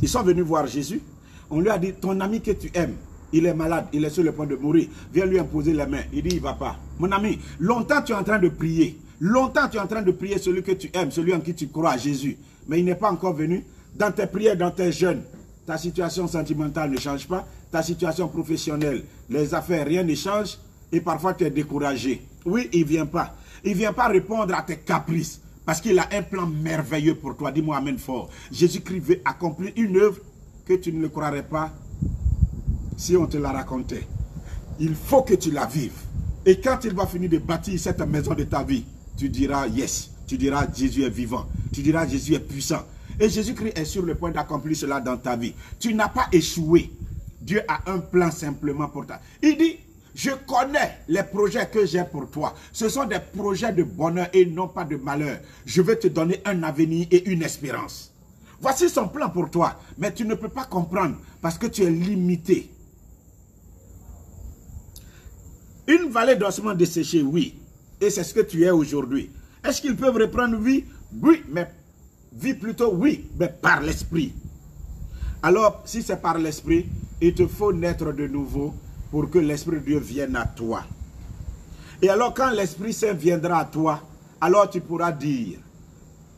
ils sont venus voir Jésus. On lui a dit, ton ami que tu aimes, il est malade, il est sur le point de mourir. Viens lui imposer les mains. Il dit, il ne va pas. Mon ami, longtemps tu es en train de prier. Longtemps tu es en train de prier celui que tu aimes, celui en qui tu crois, Jésus. Mais il n'est pas encore venu. Dans tes prières, dans tes jeûnes, ta situation sentimentale ne change pas. Ta situation professionnelle, les affaires, rien ne change. Et parfois tu es découragé. Oui, il ne vient pas. Il ne vient pas répondre à tes caprices. Parce qu'il a un plan merveilleux pour toi. Dis-moi Amen fort. Jésus-Christ veut accomplir une œuvre que tu ne le croirais pas si on te la racontait. Il faut que tu la vives. Et quand il va finir de bâtir cette maison de ta vie, tu diras yes. Tu diras Jésus est vivant. Tu diras Jésus est puissant. Et Jésus-Christ est sur le point d'accomplir cela dans ta vie. Tu n'as pas échoué. Dieu a un plan simplement pour toi. Il dit, je connais les projets que j'ai pour toi. Ce sont des projets de bonheur et non pas de malheur. Je vais te donner un avenir et une espérance. Voici son plan pour toi. Mais tu ne peux pas comprendre parce que tu es limité. Une vallée d'ossements desséchés, oui. Et c'est ce que tu es aujourd'hui. Est-ce qu'ils peuvent reprendre vie? Oui, mais vie plutôt, oui, mais par l'esprit. Alors, si c'est par l'esprit, il te faut naître de nouveau pour que l'Esprit de Dieu vienne à toi. Et alors, quand l'Esprit Saint viendra à toi, alors tu pourras dire,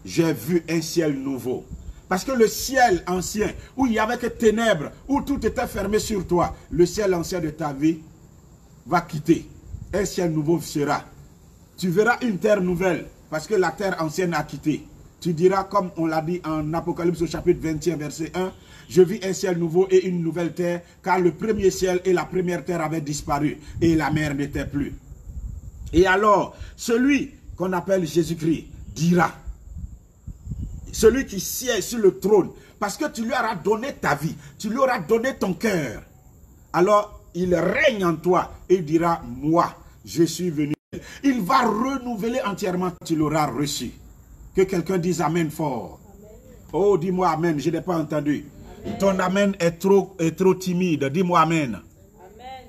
j'ai vu un ciel nouveau. Parce que le ciel ancien, où il n'y avait que ténèbres, où tout était fermé sur toi, le ciel ancien de ta vie va quitter. Un ciel nouveau sera. Tu verras une terre nouvelle, parce que la terre ancienne a quitté. Tu diras, comme on l'a dit en Apocalypse au chapitre 21, verset 1, je vis un ciel nouveau et une nouvelle terre, car le premier ciel et la première terre avaient disparu, et la mer n'était plus. Et alors, celui qu'on appelle Jésus-Christ dira, celui qui siège sur le trône, parce que tu lui auras donné ta vie, tu lui auras donné ton cœur. Alors, il règne en toi et il dira, moi, je suis venu. Il va renouveler entièrement, tu l'auras reçu. Que quelqu'un dise Amen fort. Amen. Oh, dis-moi Amen, je n'ai pas entendu. Amen. Ton Amen est trop timide, dis-moi Amen. Amen.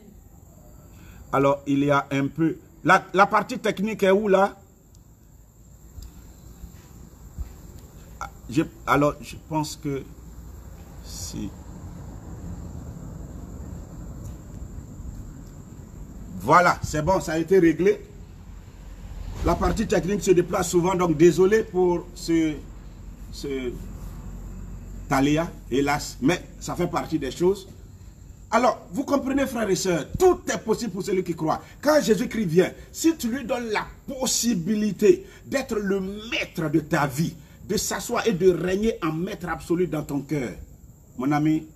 Alors, il y a un peu... La partie technique est où là? Alors, je pense que si... Voilà, c'est bon, ça a été réglé. La partie technique se déplace souvent, donc désolé pour ce taléa, hélas, mais ça fait partie des choses. Alors, vous comprenez, frères et sœurs, tout est possible pour celui qui croit. Quand Jésus-Christ vient, si tu lui donnes la possibilité d'être le maître de ta vie, de s'asseoir et de régner en maître absolu dans ton cœur, mon ami,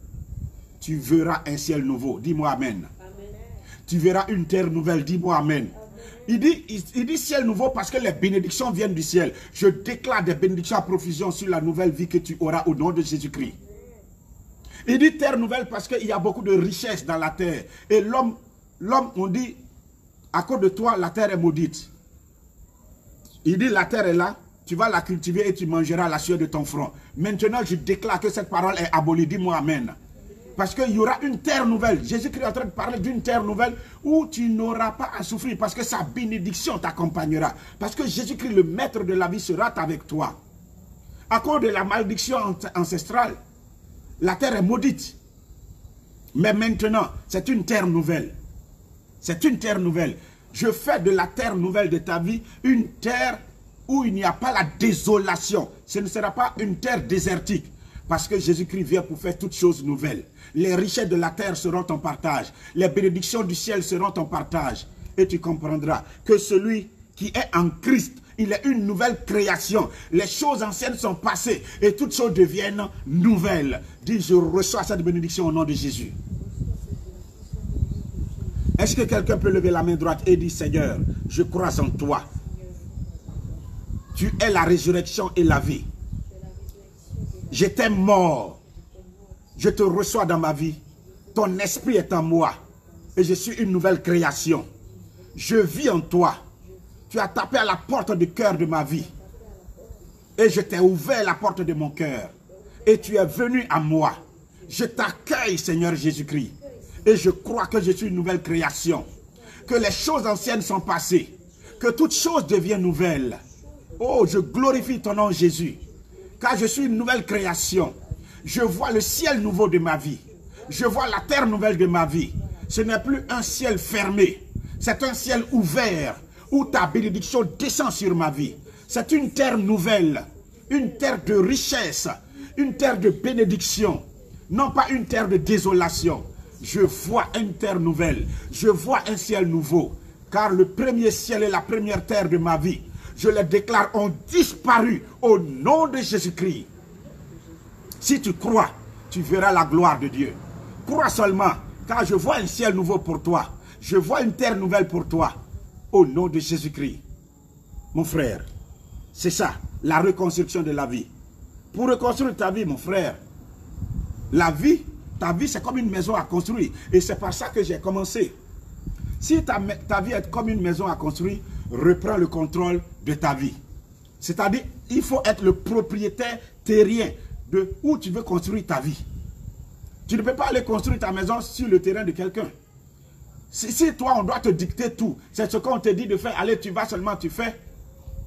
tu verras un ciel nouveau. Dis-moi Amen. Tu verras une terre nouvelle. Dis-moi Amen. Il dit ciel nouveau parce que les bénédictions viennent du ciel. Je déclare des bénédictions à profusion sur la nouvelle vie que tu auras au nom de Jésus-Christ. Il dit terre nouvelle parce qu'il y a beaucoup de richesses dans la terre. Et l'homme, on dit, à cause de toi, la terre est maudite. Il dit la terre est là, tu vas la cultiver et tu mangeras la sueur de ton front. Maintenant, je déclare que cette parole est abolie. Dis-moi Amen. Parce qu'il y aura une terre nouvelle. Jésus-Christ est en train de parler d'une terre nouvelle où tu n'auras pas à souffrir parce que sa bénédiction t'accompagnera. Parce que Jésus-Christ, le maître de la vie, sera avec toi. À cause de la malédiction ancestrale, la terre est maudite. Mais maintenant, c'est une terre nouvelle. C'est une terre nouvelle. Je fais de la terre nouvelle de ta vie une terre où il n'y a pas la désolation. Ce ne sera pas une terre désertique. Parce que Jésus-Christ vient pour faire toutes choses nouvelles. Les richesses de la terre seront ton partage. Les bénédictions du ciel seront ton partage. Et tu comprendras que celui qui est en Christ, il est une nouvelle création. Les choses anciennes sont passées et toutes choses deviennent nouvelles. Dis, je reçois cette bénédiction au nom de Jésus. Est-ce que quelqu'un peut lever la main droite et dire, Seigneur, je crois en toi. Tu es la résurrection et la vie. J'étais mort. Je te reçois dans ma vie. Ton esprit est en moi. Et je suis une nouvelle création. Je vis en toi. Tu as tapé à la porte du cœur de ma vie. Et je t'ai ouvert la porte de mon cœur. Et tu es venu à moi. Je t'accueille, Seigneur Jésus-Christ. Et je crois que je suis une nouvelle création. Que les choses anciennes sont passées. Que toutes choses deviennent nouvelles. Oh, je glorifie ton nom, Jésus. Car je suis une nouvelle création. Je vois le ciel nouveau de ma vie. Je vois la terre nouvelle de ma vie. Ce n'est plus un ciel fermé. C'est un ciel ouvert où ta bénédiction descend sur ma vie. C'est une terre nouvelle. Une terre de richesse. Une terre de bénédiction. Non pas une terre de désolation. Je vois une terre nouvelle. Je vois un ciel nouveau. Car le premier ciel et la première terre de ma vie, je les déclare, ont disparu au nom de Jésus-Christ. Si tu crois, tu verras la gloire de Dieu. Crois seulement, car je vois un ciel nouveau pour toi. Je vois une terre nouvelle pour toi. Au nom de Jésus-Christ. Mon frère, c'est ça, la reconstruction de la vie. Pour reconstruire ta vie, mon frère, la vie, ta vie, c'est comme une maison à construire. Et c'est par ça que j'ai commencé. Si ta vie est comme une maison à construire, reprends le contrôle de ta vie. C'est-à-dire, il faut être le propriétaire terrien de où tu veux construire ta vie. Tu ne peux pas aller construire ta maison sur le terrain de quelqu'un. Si toi, on doit te dicter tout, c'est ce qu'on te dit de faire, allez, tu vas seulement, tu fais.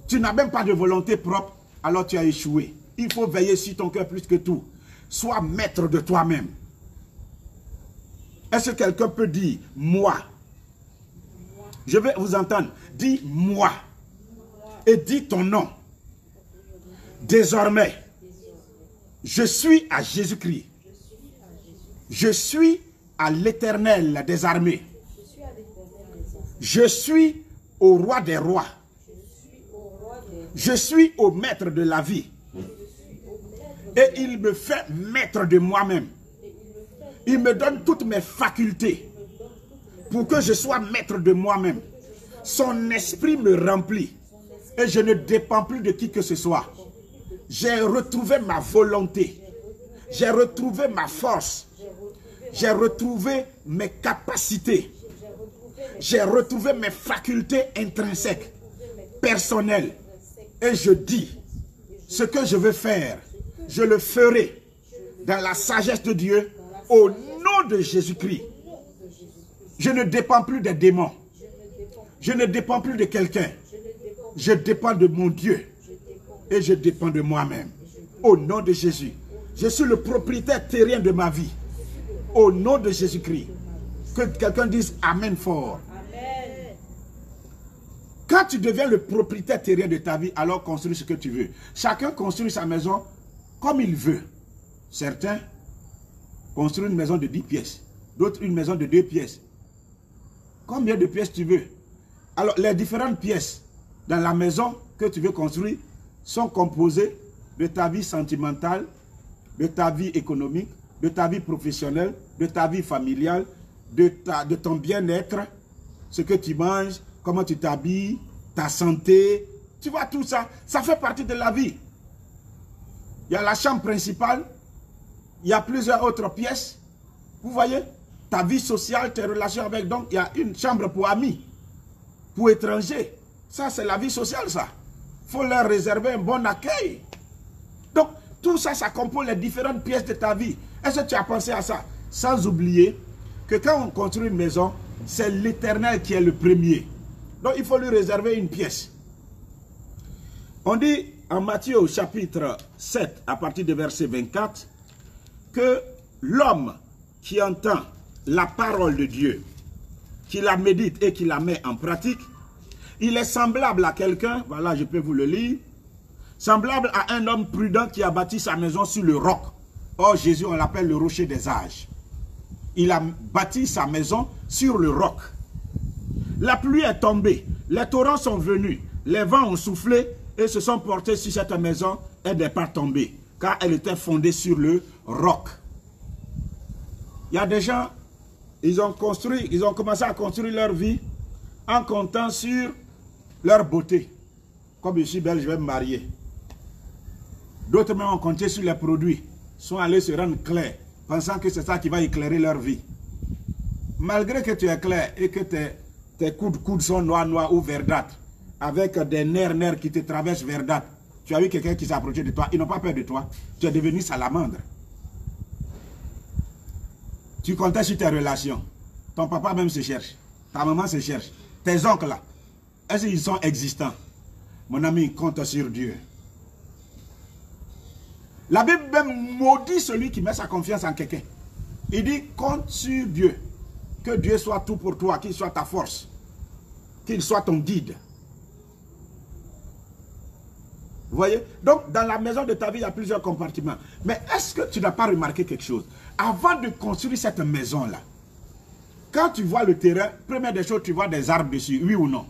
Tu n'as même pas de volonté propre, alors tu as échoué. Il faut veiller sur ton cœur plus que tout. Sois maître de toi-même. Est-ce que quelqu'un peut dire, moi? Je vais vous entendre. Dis moi. Et dis ton nom. Désormais, je suis à Jésus-Christ. Je suis à l'Éternel des armées. Je suis au roi des rois. Je suis au maître de la vie. Et il me fait maître de moi-même. Il me donne toutes mes facultés pour que je sois maître de moi-même. Son esprit me remplit et je ne dépends plus de qui que ce soit. J'ai retrouvé ma volonté. J'ai retrouvé ma force. J'ai retrouvé mes capacités. J'ai retrouvé mes facultés intrinsèques, personnelles. Et je dis, ce que je veux faire, je le ferai dans la sagesse de Dieu, au nom de Jésus-Christ. Je ne dépends plus des démons. Je ne dépends plus de quelqu'un. Je dépends de mon Dieu. Et je dépends de moi-même. Au nom de Jésus. Je suis le propriétaire terrien de ma vie. Au nom de Jésus-Christ. Que quelqu'un dise Amen fort. Amen. Quand tu deviens le propriétaire terrien de ta vie, alors construis ce que tu veux. Chacun construit sa maison comme il veut. Certains construisent une maison de 10 pièces. D'autres une maison de 2 pièces. Combien de pièces tu veux? Alors, les différentes pièces dans la maison que tu veux construire sont composées de ta vie sentimentale, de ta vie économique, de ta vie professionnelle, de ta vie familiale, de ton bien-être, ce que tu manges, comment tu t'habilles, ta santé. Tu vois tout ça, ça fait partie de la vie. Il y a la chambre principale, il y a plusieurs autres pièces. Vous voyez, ta vie sociale, tes relations avec, donc il y a une chambre pour amis, pour étrangers. Ça, c'est la vie sociale, ça. Il faut leur réserver un bon accueil. Donc, tout ça, ça compose les différentes pièces de ta vie. Est-ce que tu as pensé à ça? Sans oublier que quand on construit une maison, c'est l'Éternel qui est le premier. Donc il faut lui réserver une pièce. On dit en Matthieu au chapitre 7, à partir du verset 24, que l'homme qui entend la parole de Dieu, qui la médite et qui la met en pratique, il est semblable à quelqu'un, voilà, je peux vous le lire, semblable à un homme prudent qui a bâti sa maison sur le roc. Or, Jésus, on l'appelle le rocher des âges. Il a bâti sa maison sur le roc. La pluie est tombée, les torrents sont venus, les vents ont soufflé et se sont portés sur cette maison et n'est pas tombée, car elle était fondée sur le roc. Il y a des gens, ils ont commencé à construire leur vie en comptant sur leur beauté. Comme je suis belle, je vais me marier. D'autres même ont compté sur les produits, sont allés se rendre clairs, pensant que c'est ça qui va éclairer leur vie. Malgré que tu es clair et que tes coudes sont noirs ou verdâtres, avec des nerfs qui te traversent verdâtres, tu as vu quelqu'un qui s'est approché de toi, ils n'ont pas peur de toi, tu es devenu salamandre. Tu comptais sur tes relations, ton papa même se cherche, ta maman se cherche, tes oncles là, est-ce qu'ils sont existants? Mon ami, compte sur Dieu. La Bible même maudit celui qui met sa confiance en quelqu'un. Il dit, compte sur Dieu. Que Dieu soit tout pour toi, qu'il soit ta force, qu'il soit ton guide. Vous voyez? Donc, dans la maison de ta vie, il y a plusieurs compartiments. Mais est-ce que tu n'as pas remarqué quelque chose? Avant de construire cette maison-là, quand tu vois le terrain, première des choses, tu vois des arbres dessus, oui ou non?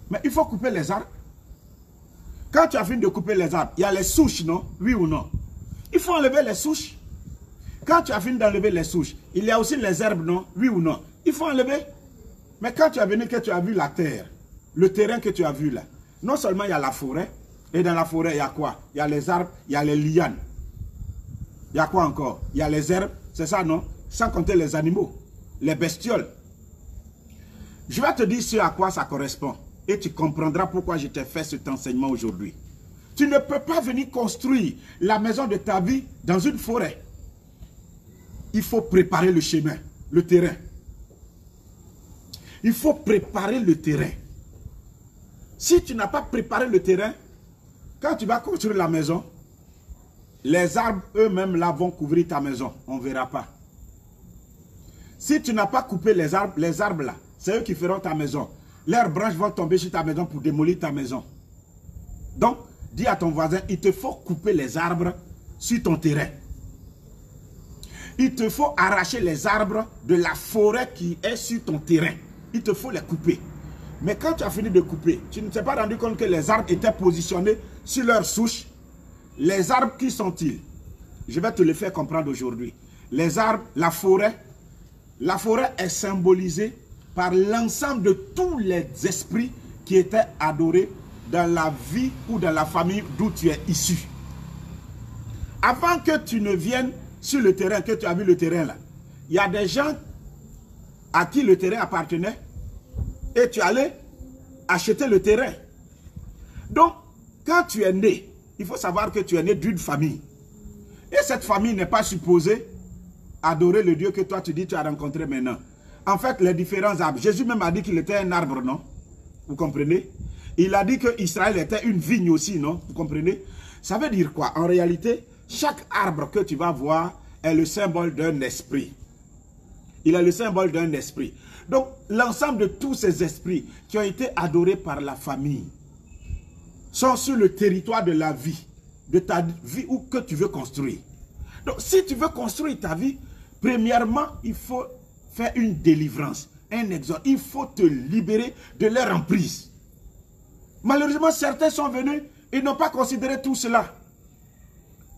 Mais il faut couper les arbres. Quand tu as fini de couper les arbres, il y a les souches, non? Oui ou non? Il faut enlever les souches. Quand tu as fini d'enlever les souches, il y a aussi les herbes, non? Oui ou non? Il faut enlever. Mais quand tu as venu, que tu as vu la terre, le terrain que tu as vu là, non seulement il y a la forêt, et dans la forêt, il y a quoi? Il y a les arbres, il y a les lianes. Il y a quoi encore? Il y a les herbes, c'est ça, non? Sans compter les animaux, les bestioles. Je vais te dire ce à quoi ça correspond. Et tu comprendras pourquoi je t'ai fait cet enseignement aujourd'hui. Tu ne peux pas venir construire la maison de ta vie dans une forêt. Il faut préparer le chemin, le terrain. Il faut préparer le terrain. Si tu n'as pas préparé le terrain, quand tu vas construire la maison, les arbres eux-mêmes là vont couvrir ta maison. On ne verra pas. Si tu n'as pas coupé les arbres là, c'est eux qui feront ta maison. Leurs branches vont tomber sur ta maison pour démolir ta maison. Donc, dis à ton voisin, il te faut couper les arbres sur ton terrain. Il te faut arracher les arbres de la forêt qui est sur ton terrain. Il te faut les couper. Mais quand tu as fini de couper, tu ne t'es pas rendu compte que les arbres étaient positionnés sur leurs souches. Les arbres, qui sont-ils? Je vais te le faire comprendre aujourd'hui. Les arbres, la forêt est symbolisée par l'ensemble de tous les esprits qui étaient adorés dans la vie ou dans la famille d'où tu es issu. Avant que tu ne viennes sur le terrain, que tu as vu le terrain là, il y a des gens à qui le terrain appartenait et tu allais acheter le terrain. Donc, quand tu es né, il faut savoir que tu es né d'une famille. Et cette famille n'est pas supposée adorer le Dieu que toi tu dis tu as rencontré maintenant. En fait, les différents arbres. Jésus même a dit qu'il était un arbre, non? Vous comprenez? Il a dit que Israël était une vigne aussi, non? Vous comprenez? Ça veut dire quoi? En réalité, chaque arbre que tu vas voir est le symbole d'un esprit. Il est le symbole d'un esprit. Donc, l'ensemble de tous ces esprits qui ont été adorés par la famille sont sur le territoire de la vie, de ta vie ou que tu veux construire. Donc, si tu veux construire ta vie, premièrement, il faut faire une délivrance, un exode. Il faut te libérer de leur emprise. Malheureusement, certains sont venus, ils n'ont pas considéré tout cela.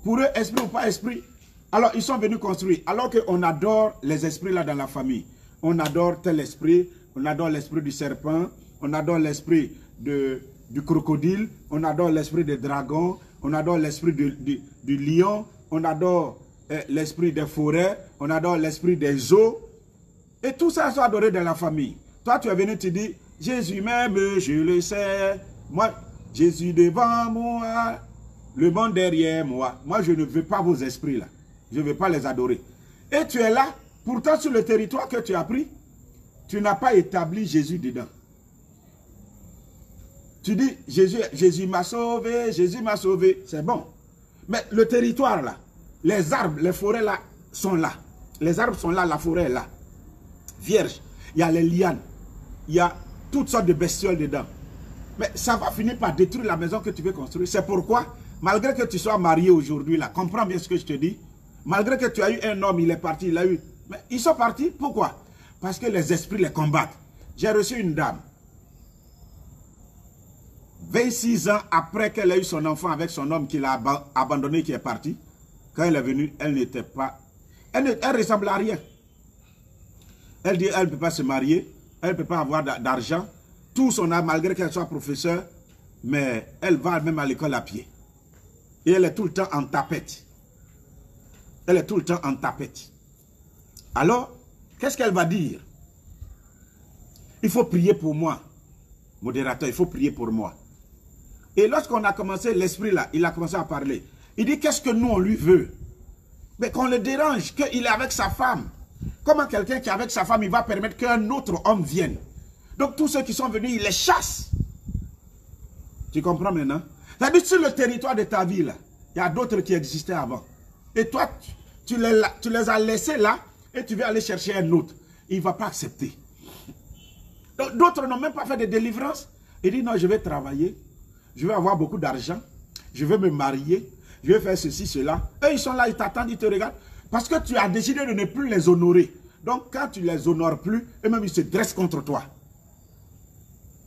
Pour eux, esprit ou pas esprit, alors ils sont venus construire. Alors qu'on adore les esprits là dans la famille. On adore tel esprit, on adore l'esprit du serpent, on adore l'esprit du crocodile, on adore l'esprit des dragons, on adore l'esprit du lion, on adore l'esprit des forêts, on adore l'esprit des eaux. Et tout ça sont adorés dans la famille. Toi, tu es venu te dire, Jésus m'aime, je le sais. Moi, Jésus devant moi, le monde derrière moi. Moi, je ne veux pas vos esprits là. Je ne vais pas les adorer. Et tu es là, pourtant sur le territoire que tu as pris, tu n'as pas établi Jésus dedans. Tu dis, Jésus m'a sauvé, Jésus m'a sauvé, c'est bon. Mais le territoire là, les arbres, les forêts là, sont là. Les arbres sont là, la forêt est là. Vierge, il y a les lianes, il y a toutes sortes de bestioles dedans. Mais ça va finir par détruire la maison que tu veux construire. C'est pourquoi, malgré que tu sois marié aujourd'hui là, comprends bien ce que je te dis. Malgré que tu as eu un homme, il est parti, il a eu... Mais ils sont partis, pourquoi? Parce que les esprits les combattent. J'ai reçu une dame. 26 ans après qu'elle a eu son enfant avec son homme qu'il a abandonné, qui est parti, quand elle est venue, elle n'était pas... Elle ressemble à rien. Elle dit elle ne peut pas se marier, elle ne peut pas avoir d'argent. Tout son âme, malgré qu'elle soit professeure, mais elle va même à l'école à pied. Et elle est tout le temps en tapette. Elle est tout le temps en tapette. Alors, qu'est-ce qu'elle va dire? Il faut prier pour moi. Modérateur, il faut prier pour moi. Et lorsqu'on a commencé, l'esprit là, il a commencé à parler. Il dit, qu'est-ce que nous, on lui veut? Mais qu'on le dérange, qu'il est avec sa femme. Comment quelqu'un qui est avec sa femme, il va permettre qu'un autre homme vienne? Donc tous ceux qui sont venus, il les chasse. Tu comprends maintenant? C'est-à-dire sur le territoire de ta vie, là, il y a d'autres qui existaient avant. Et toi, tu les as laissés là, et tu veux aller chercher un autre. Il ne va pas accepter. D'autres n'ont même pas fait de délivrance. Il dit non, je vais travailler, je vais avoir beaucoup d'argent, je vais me marier, je vais faire ceci, cela. Eux, ils sont là, ils t'attendent, ils te regardent. Parce que tu as décidé de ne plus les honorer. Donc quand tu ne les honores plus, eux-mêmes ils se dressent contre toi.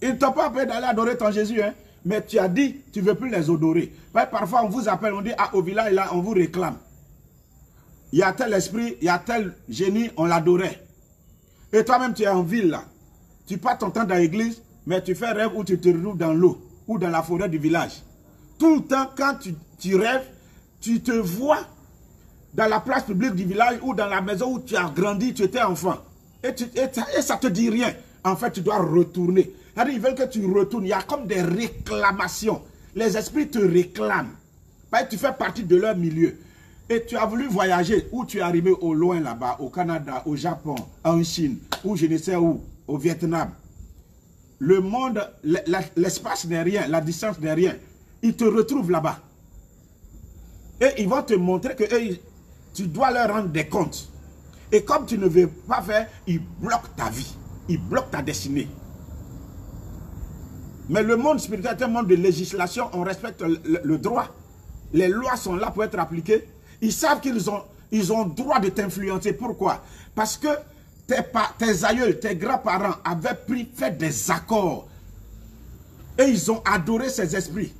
Ils ne t'ont pas appelé d'aller adorer ton Jésus, hein, mais tu as dit, tu ne veux plus les honorer. Parfois, on vous appelle, on dit, ah, au village, là, on vous réclame. Il y a tel esprit, il y a tel génie, on l'adorait. Et toi-même, tu es en ville, là. Tu passes ton temps dans l'église, mais tu fais rêve où tu te retrouves dans l'eau ou dans la forêt du village. Tout le temps, quand tu rêves, tu te vois dans la place publique du village ou dans la maison où tu as grandi, tu étais enfant. Et ça ne te dit rien. En fait, tu dois retourner. C'est-à-dire, ils veulent que tu retournes. Il y a comme des réclamations. Les esprits te réclament. Tu fais partie de leur milieu. Et tu as voulu voyager, où tu es arrivé au loin là-bas, au Canada, au Japon, en Chine, ou je ne sais où, au Vietnam. Le monde, l'espace n'est rien, la distance n'est rien. Ils te retrouvent là-bas. Et ils vont te montrer que tu dois leur rendre des comptes. Et comme tu ne veux pas faire, ils bloquent ta vie. Ils bloquent ta destinée. Mais le monde spirituel est un monde de législation, on respecte le droit. Les lois sont là pour être appliquées. Ils savent qu'ils ont droit de t'influencer. Pourquoi? Parce que tes aïeuls, tes grands-parents avaient fait des accords. Et ils ont adoré ces esprits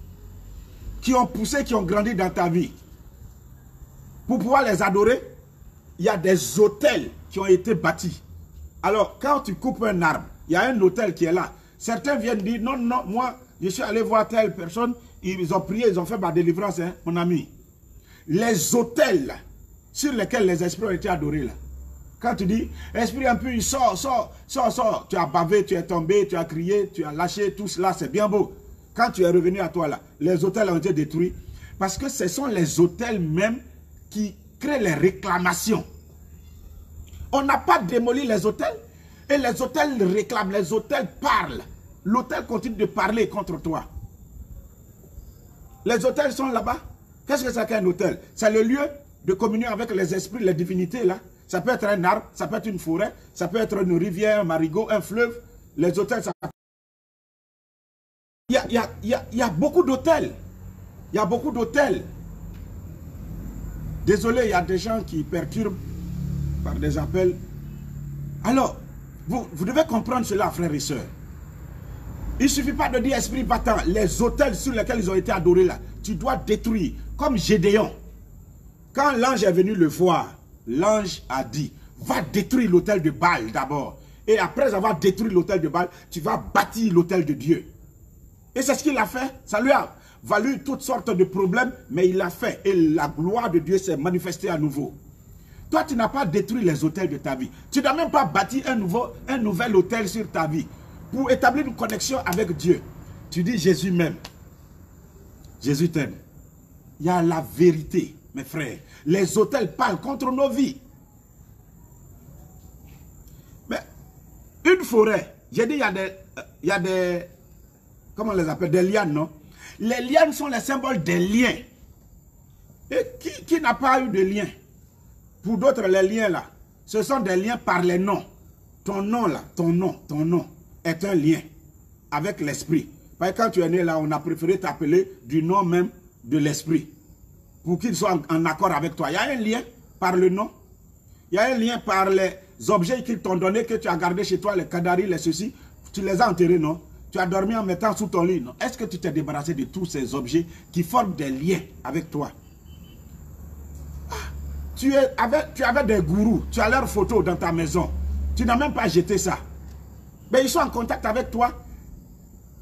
qui ont poussé, qui ont grandi dans ta vie. Pour pouvoir les adorer, il y a des autels qui ont été bâtis. Alors, quand tu coupes un arbre, il y a un autel qui est là. Certains viennent dire, non, non, moi, je suis allé voir telle personne, ils ont prié, ils ont fait ma délivrance, hein, mon ami. Les autels sur lesquels les esprits ont été adorés, là. Quand tu dis, esprit impur, sors, sors, sors, sors, tu as bavé, tu es tombé, tu as crié, tu as lâché, tout cela, c'est bien beau. Quand tu es revenu à toi, là, les autels ont été détruits. Parce que ce sont les autels même qui créent les réclamations. On n'a pas démoli les autels. Et les autels réclament, les autels parlent. L'autel continue de parler contre toi. Les autels sont là-bas. Qu'est-ce que c'est qu'un autel? C'est le lieu de communion avec les esprits, les divinités là. Ça peut être un arbre, ça peut être une forêt, ça peut être une rivière, un marigot, un fleuve. Les autels, ça... Il y a beaucoup d'autels. Il y a beaucoup d'autels. Désolé, il y a des gens qui perturbent par des appels. Alors, vous devez comprendre cela, frères et sœurs. Il ne suffit pas de dire esprit battant. Les autels sur lesquels ils ont été adorés là, tu dois détruire. Comme Gédéon. Quand l'ange est venu le voir, l'ange a dit, va détruire l'autel de Baal d'abord. Et après avoir détruit l'autel de Baal, tu vas bâtir l'autel de Dieu. Et c'est ce qu'il a fait. Ça lui a valu toutes sortes de problèmes, mais il l'a fait. Et la gloire de Dieu s'est manifestée à nouveau. Toi, tu n'as pas détruit les autels de ta vie. Tu n'as même pas bâti un nouvel autel sur ta vie pour établir une connexion avec Dieu. Tu dis Jésus m'aime. Jésus t'aime. Il y a la vérité. mes frères. Les autels parlent contre nos vies. Mais une forêt, j'ai dit, il y a des, comment on les appelle, des lianes, non? Les lianes sont les symboles des liens. Et qui n'a pas eu de lien? Pour d'autres, les liens là, ce sont des liens par les noms. Ton nom là, ton nom est un lien avec l'esprit. Parce que quand tu es né là, on a préféré t'appeler du nom même de l'esprit. Pour qu'il soit en accord avec toi. Il y a un lien par le nom. Il y a un lien par les objets qu'ils t'ont donné, que tu as gardé chez toi, les cadaris, les ceci. Tu les as enterrés, non? Tu as dormi en mettant sous ton lit, non? Est-ce que tu t'es débarrassé de tous ces objets qui forment des liens avec toi? Tu avais des gourous, tu as leurs photos dans ta maison. Tu n'as même pas jeté ça. Mais ils sont en contact avec toi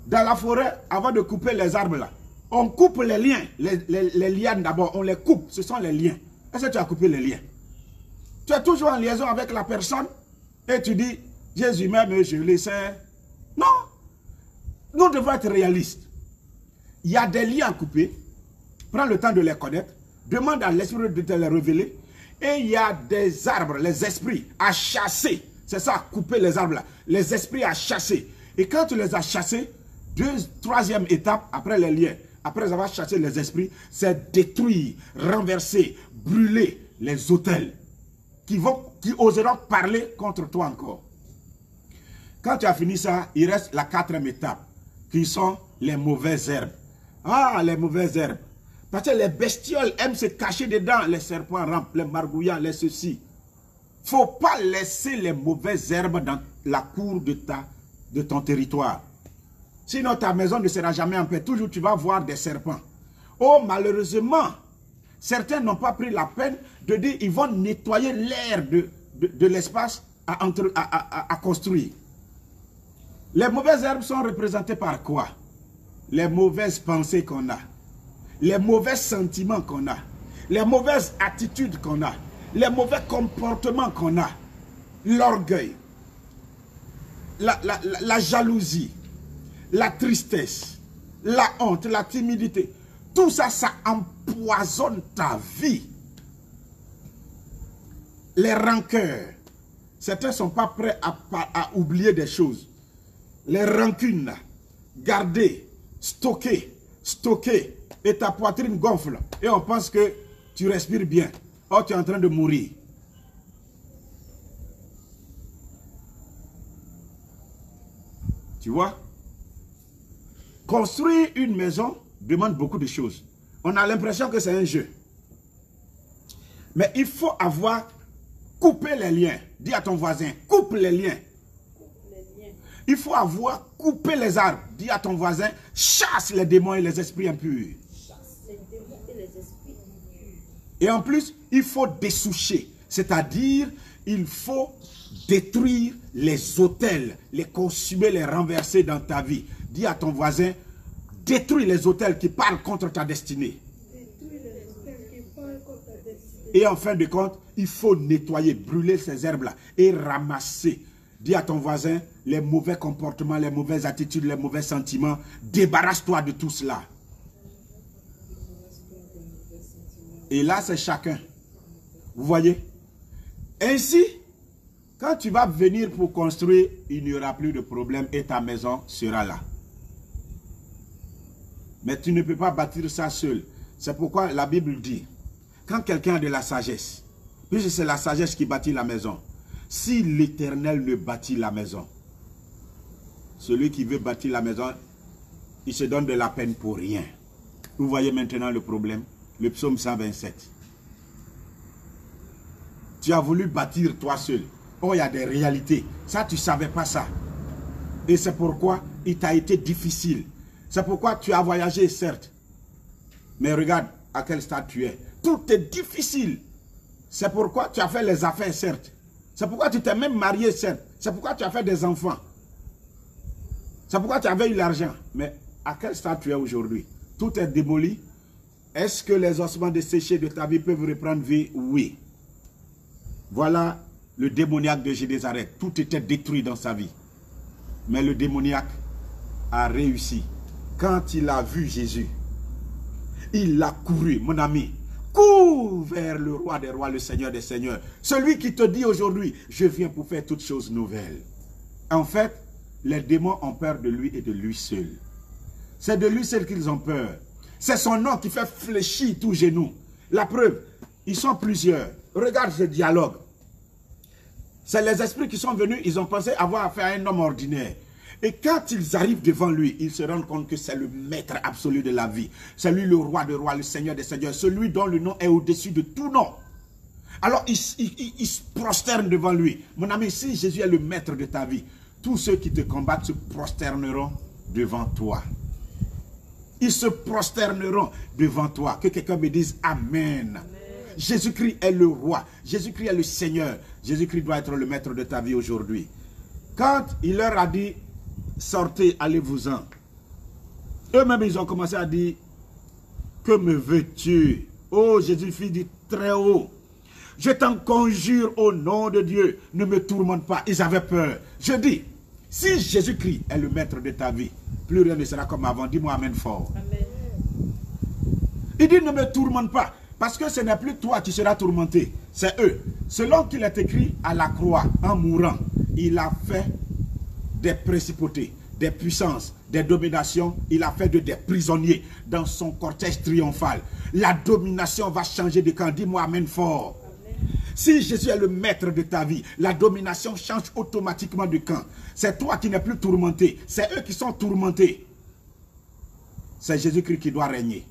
dans la forêt avant de couper les arbres là. On coupe les liens, les lianes d'abord, on les coupe, ce sont les liens. Est-ce que tu as coupé les liens? Tu es toujours en liaison avec la personne et tu dis, Jésus même, je le sais. Non, nous devons être réalistes. Il y a des liens à couper, prends le temps de les connaître, demande à l'esprit de te les révéler. Et il y a des arbres, les esprits à chasser. C'est ça, couper les arbres là. Les esprits à chasser. Et quand tu les as chassés, troisième étape, après les liens, après avoir chassé les esprits, c'est détruire, renverser, brûler les autels qui oseront parler contre toi encore. Quand tu as fini ça, il reste la quatrième étape, qui sont les mauvaises herbes. Ah, les mauvaises herbes. Parce que les bestioles aiment se cacher dedans, les serpents rampent, les margouillants, les ceci. Il ne faut pas laisser les mauvaises herbes dans la cour de ton territoire. Sinon, ta maison ne sera jamais en paix. Toujours, tu vas voir des serpents. Oh, malheureusement, certains n'ont pas pris la peine de dire qu'ils vont nettoyer l'air de l'espace à construire. Les mauvaises herbes sont représentées par quoi? Les mauvaises pensées qu'on a. Les mauvais sentiments qu'on a, les mauvaises attitudes qu'on a, les mauvais comportements qu'on a, l'orgueil, la jalousie, la tristesse, la honte, la timidité, tout ça, ça empoisonne ta vie. Les rancœurs, certains ne sont pas prêts à oublier des choses. Les rancunes, garder, stocker, et ta poitrine gonfle. Et on pense que tu respires bien. Oh, tu es en train de mourir. Tu vois? Construire une maison demande beaucoup de choses. On a l'impression que c'est un jeu. Mais il faut avoir coupé les liens. Dis à ton voisin, coupe les liens. Il faut avoir coupé les arbres. Dis à ton voisin, chasse les démons et les esprits impurs. Et en plus, il faut dessoucher. C'est-à-dire, il faut détruire les autels, les consumer, les renverser dans ta vie. Dis à ton voisin, détruis les autels qui parlent contre ta destinée. Et en fin de compte, il faut nettoyer, brûler ces herbes-là et ramasser. Dis à ton voisin, les mauvais comportements, les mauvaises attitudes, les mauvais sentiments, débarrasse-toi de tout cela. Et là, c'est chacun. Vous voyez? Ainsi, quand tu vas venir pour construire, il n'y aura plus de problème et ta maison sera là. Mais tu ne peux pas bâtir ça seul. C'est pourquoi la Bible dit, quand quelqu'un a de la sagesse, puisque c'est la sagesse qui bâtit la maison, si l'Éternel ne bâtit la maison, celui qui veut bâtir la maison, il se donne de la peine pour rien. Vous voyez maintenant le problème? Le psaume 127. Tu as voulu bâtir toi seul. Oh, il y a des réalités. Ça, tu ne savais pas ça. Et c'est pourquoi il t'a été difficile. C'est pourquoi tu as voyagé, certes. Mais regarde à quel stade tu es. Tout est difficile. C'est pourquoi tu as fait les affaires, certes. C'est pourquoi tu t'es même marié, certes. C'est pourquoi tu as fait des enfants. C'est pourquoi tu avais eu l'argent. Mais à quel stade tu es aujourd'hui? Tout est démoli. Est-ce que les ossements desséchés de ta vie peuvent reprendre vie? Oui. Voilà le démoniaque de Génézareth. Tout était détruit dans sa vie. Mais le démoniaque a réussi. Quand il a vu Jésus, il a couru, mon ami, Cours vers le roi des rois, le Seigneur des seigneurs. Celui qui te dit aujourd'hui, je viens pour faire toutes choses nouvelles. En fait, les démons ont peur de lui et de lui seul. C'est de lui seul qu'ils ont peur. C'est son nom qui fait fléchir tous genoux. La preuve, ils sont plusieurs. Regarde ce dialogue. C'est les esprits qui sont venus, ils ont pensé avoir affaire à un homme ordinaire. Et quand ils arrivent devant lui, ils se rendent compte que c'est le maître absolu de la vie. C'est lui le roi des rois, le Seigneur des seigneurs, celui dont le nom est au-dessus de tout nom. Alors ils se prosternent devant lui. Mon ami, si Jésus est le maître de ta vie, tous ceux qui te combattent se prosterneront devant toi. Ils se prosterneront devant toi. Que quelqu'un me dise Amen. Jésus-Christ est le roi. Jésus-Christ est le Seigneur. Jésus-Christ doit être le maître de ta vie aujourd'hui. Quand il leur a dit, sortez, allez-vous-en. Eux-mêmes, ils ont commencé à dire, que me veux-tu? Oh, Jésus, fils du Très-Haut, je t'en conjure au nom de Dieu, ne me tourmente pas. Ils avaient peur. Je dis, si Jésus-Christ est le maître de ta vie, plus rien ne sera comme avant. Dis-moi Amen fort. Amen. Il dit, ne me tourmente pas. Parce que ce n'est plus toi qui seras tourmenté, c'est eux. Selon qu'il est écrit à la croix, en mourant, il a fait des principautés, des puissances, des dominations, il a fait des prisonniers dans son cortège triomphal. La domination va changer de camp. Dis-moi Amen fort. Amen. Si Jésus est le maître de ta vie, la domination change automatiquement de camp. C'est toi qui n'es plus tourmenté, c'est eux qui sont tourmentés. C'est Jésus-Christ qui doit régner.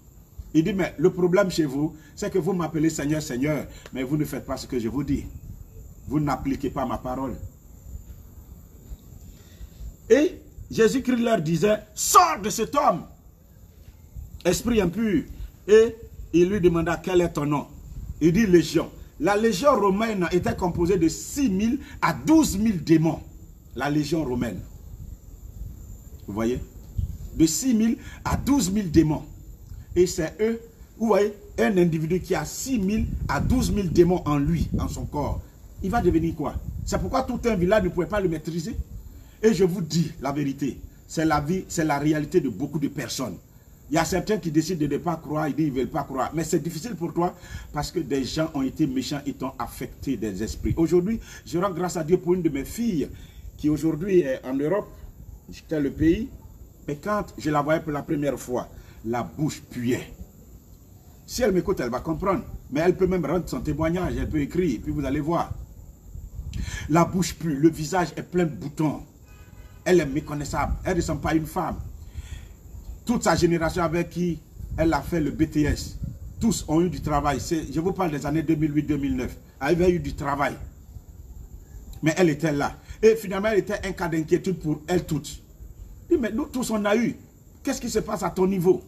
Il dit, mais le problème chez vous, c'est que vous m'appelez Seigneur, Seigneur, mais vous ne faites pas ce que je vous dis. Vous n'appliquez pas ma parole. Et Jésus-Christ leur disait, sors de cet homme, esprit impur. Et il lui demanda, quel est ton nom? Il dit, légion. La légion romaine était composée de 6 000 à 12 000 démons. La légion romaine. Vous voyez? De 6 000 à 12 000 démons. Et c'est eux, vous voyez, un individu qui a 6 000 à 12 000 démons en lui, en son corps. Il va devenir quoi? C'est pourquoi tout un village ne pouvait pas le maîtriser. Et je vous dis la vérité, c'est la vie, c'est la réalité de beaucoup de personnes. Il y a certains qui décident de ne pas croire, ils disent qu'ils ne veulent pas croire. Mais c'est difficile pour toi parce que des gens ont été méchants, ils t'ont affecté des esprits. Aujourd'hui, je rends grâce à Dieu pour une de mes filles qui aujourd'hui est en Europe, j'étais le pays, mais quand je la voyais pour la première fois, la bouche puait. Si elle m'écoute, elle va comprendre. Mais elle peut même rendre son témoignage, elle peut écrire, puis vous allez voir. La bouche pue, le visage est plein de boutons. Elle est méconnaissable, elle ne ressemble pas à une femme. Toute sa génération avec qui elle a fait le BTS, tous ont eu du travail. Je vous parle des années 2008-2009. Elle avait eu du travail. Mais elle était là. Et finalement, elle était un cas d'inquiétude pour elle toutes. Mais nous tous, on a eu. Qu'est-ce qui se passe à ton niveau?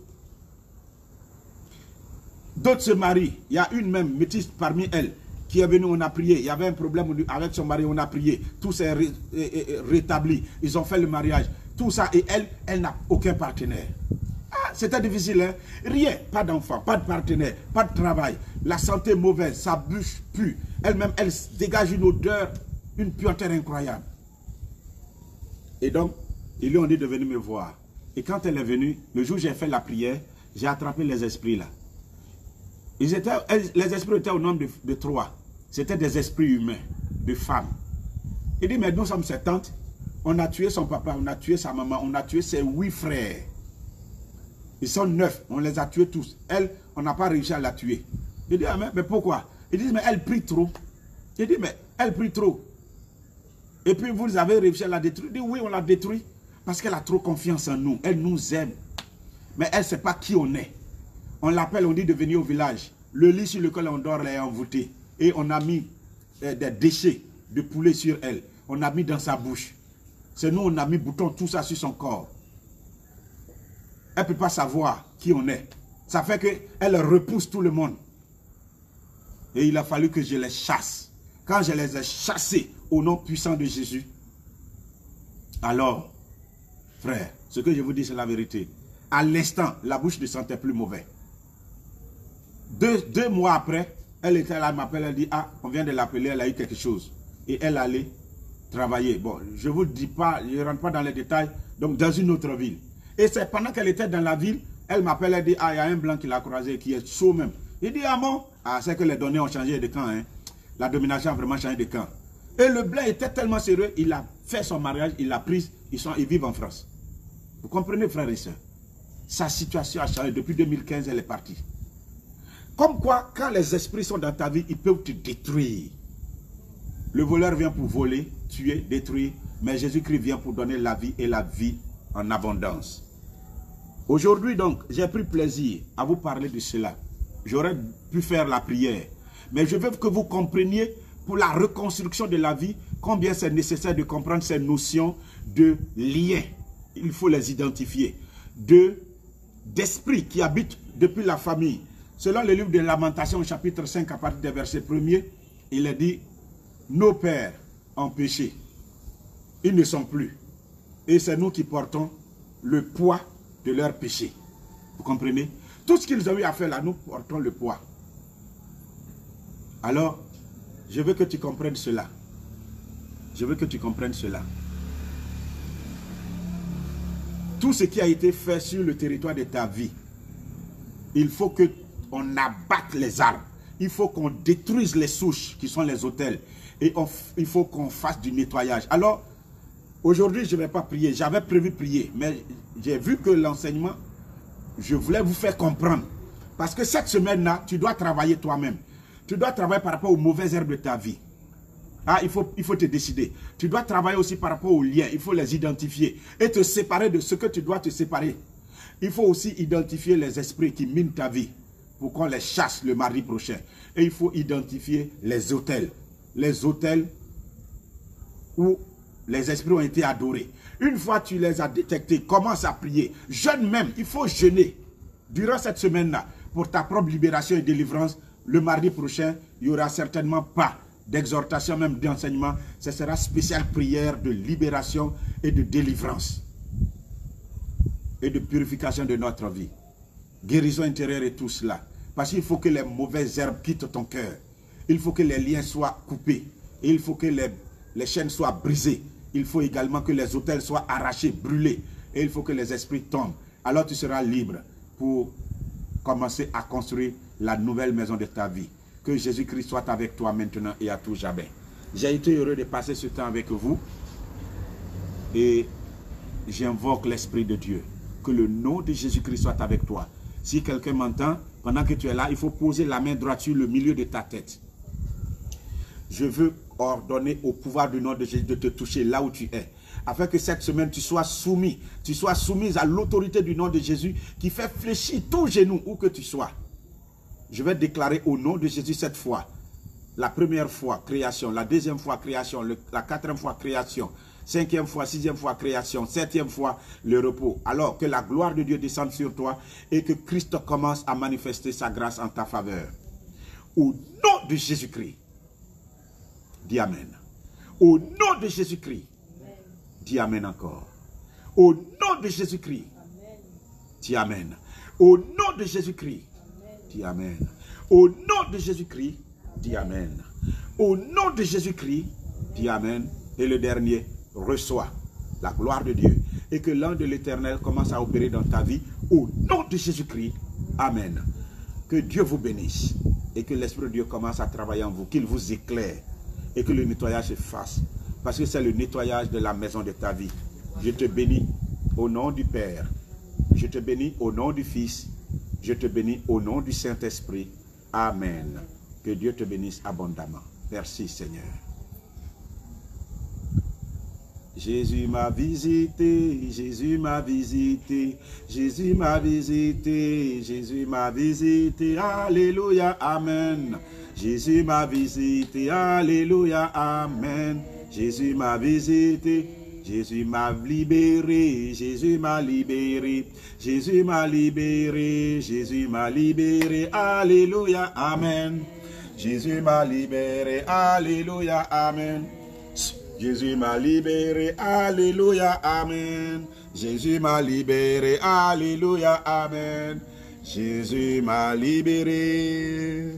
D'autres se marient. Il y a une même métisse parmi elles qui est venue, on a prié. Il y avait un problème avec son mari, on a prié. Tout s'est rétabli. Ils ont fait le mariage. Tout ça. Et elle n'a aucun partenaire. Ah, c'était difficile, hein? Rien. Pas d'enfant, pas de partenaire, pas de travail. La santé mauvaise, sa bouche pue. Elle-même, elle dégage une odeur, une puanteur incroyable. Et donc, ils lui ont dit de venir me voir. Et quand elle est venue, le jour où j'ai fait la prière, j'ai attrapé les esprits là. Les esprits étaient au nombre de 3. C'était des esprits humains, de femmes. Il dit, mais nous sommes ses tantes. On a tué son papa, on a tué sa maman, on a tué ses 8 frères. Ils sont 9, on les a tués tous. Elle, on n'a pas réussi à la tuer. Il dit, ah, mais pourquoi? Il dit, mais elle prie trop. Il dit, mais elle prie trop. Et puis vous avez réussi à la détruire. Il dit, oui, on l'a détruit. Parce qu'elle a trop confiance en nous. Elle nous aime. Mais elle ne sait pas qui on est. On l'appelle, on dit de venir au village. Le lit sur lequel on dort est envoûté. Et on a mis des déchets de poulet sur elle. On a mis dans sa bouche. C'est nous, on a mis bouton, tout ça sur son corps. Elle ne peut pas savoir qui on est. Ça fait qu'elle repousse tout le monde. Et il a fallu que je les chasse. Quand je les ai chassés au nom puissant de Jésus, alors, frère, ce que je vous dis, c'est la vérité. À l'instant, la bouche ne sentait plus mauvais. Deux mois après, elle était là, elle m'appelle, elle dit, ah, on vient de l'appeler, elle a eu quelque chose. Et elle allait travailler. Bon, je ne vous dis pas, je ne rentre pas dans les détails, donc dans une autre ville. Et c'est pendant qu'elle était dans la ville, elle m'appelle, elle dit, ah, il y a un blanc qui l'a croisé, qui est chaud même. Il dit, ah bon? Ah, c'est que les données ont changé de camp. Hein. La domination a vraiment changé de camp. Et le blanc était tellement sérieux, il a fait son mariage, il l'a prise, ils vivent en France. Vous comprenez, frères et sœurs? Sa situation a changé. Depuis 2015, elle est partie. Comme quoi, quand les esprits sont dans ta vie, ils peuvent te détruire. Le voleur vient pour voler, tuer, détruire. Mais Jésus-Christ vient pour donner la vie et la vie en abondance. Aujourd'hui donc, j'ai pris plaisir à vous parler de cela. J'aurais pu faire la prière. Mais je veux que vous compreniez pour la reconstruction de la vie, combien c'est nécessaire de comprendre ces notions de liens. Il faut les identifier. D'esprit qui habite depuis la famille. Selon le livre de Lamentations, chapitre 5, à partir des versets 1er, il est dit, nos pères ont péché. Ils ne sont plus. Et c'est nous qui portons le poids de leur péché. Vous comprenez? Tout ce qu'ils ont eu à faire là, nous portons le poids. Alors, je veux que tu comprennes cela. Je veux que tu comprennes cela. Tout ce qui a été fait sur le territoire de ta vie, il faut qu'on abatte les arbres. Il faut qu'on détruise les souches qui sont les autels. Et il faut qu'on fasse du nettoyage. Alors, aujourd'hui, je ne vais pas prier. J'avais prévu prier. Mais j'ai vu que l'enseignement, je voulais vous faire comprendre. Parce que cette semaine-là, tu dois travailler toi-même. Tu dois travailler par rapport aux mauvaises herbes de ta vie. Ah, il faut te décider. Tu dois travailler aussi par rapport aux liens. Il faut les identifier. Et te séparer de ce que tu dois te séparer. Il faut aussi identifier les esprits qui minent ta vie. Pour qu'on les chasse le mardi prochain. Et il faut identifier les autels. Les autels où les esprits ont été adorés. Une fois que tu les as détectés, commence à prier. Jeûne même, il faut jeûner. Durant cette semaine-là, pour ta propre libération et délivrance, le mardi prochain, il n'y aura certainement pas d'exhortation, même d'enseignement. Ce sera spéciale prière de libération et de délivrance. Et de purification de notre vie. Guérison intérieure et tout cela. Parce qu'il faut que les mauvaises herbes quittent ton cœur. Il faut que les liens soient coupés. Et il faut que les chaînes soient brisées. Il faut également que les autels soient arrachés, brûlés. Et il faut que les esprits tombent. Alors tu seras libre pour commencer à construire la nouvelle maison de ta vie. Que Jésus-Christ soit avec toi maintenant et à tout jamais. J'ai été heureux de passer ce temps avec vous. Et j'invoque l'Esprit de Dieu. Que le nom de Jésus-Christ soit avec toi. Si quelqu'un m'entend, pendant que tu es là, il faut poser la main droite sur le milieu de ta tête. Je veux ordonner au pouvoir du nom de Jésus de te toucher là où tu es. Afin que cette semaine, tu sois soumise à l'autorité du nom de Jésus qui fait fléchir tout genou où que tu sois. Je vais déclarer au nom de Jésus cette fois. La première fois, création. La deuxième fois, création. La quatrième fois, création. Cinquième fois, sixième fois, création. Septième fois, le repos. Alors que la gloire de Dieu descende sur toi et que Christ commence à manifester sa grâce en ta faveur. Au nom de Jésus-Christ. Dis Amen. Au nom de Jésus-Christ. Dis Amen encore. Au nom de Jésus-Christ. Dis Amen. Au nom de Jésus-Christ. Dis Amen. Au nom de Jésus-Christ. Dis Amen. Au nom de Jésus-Christ. Dis Amen. Et le dernier, reçois la gloire de Dieu. Et que l'ange de l'Éternel commence à opérer dans ta vie. Au nom de Jésus-Christ. Amen. Que Dieu vous bénisse. Et que l'Esprit de Dieu commence à travailler en vous. Qu'il vous éclaire. Et que le nettoyage se fasse. Parce que c'est le nettoyage de la maison de ta vie. Je te bénis au nom du Père. Je te bénis au nom du Fils. Je te bénis au nom du Saint-Esprit. Amen. Que Dieu te bénisse abondamment. Merci Seigneur. Jésus m'a visité, Jésus m'a visité, Jésus m'a visité, Jésus m'a visité, alléluia, amen. Jésus m'a visité, alléluia, amen. Jésus m'a visité, Jésus m'a libéré, Jésus m'a libéré, Jésus m'a libéré, Jésus m'a libéré, alléluia, amen. Jésus m'a libéré, alléluia, amen. Jésus m'a libéré, alléluia, amen. Jésus m'a libéré, alléluia, amen. Jésus m'a libéré.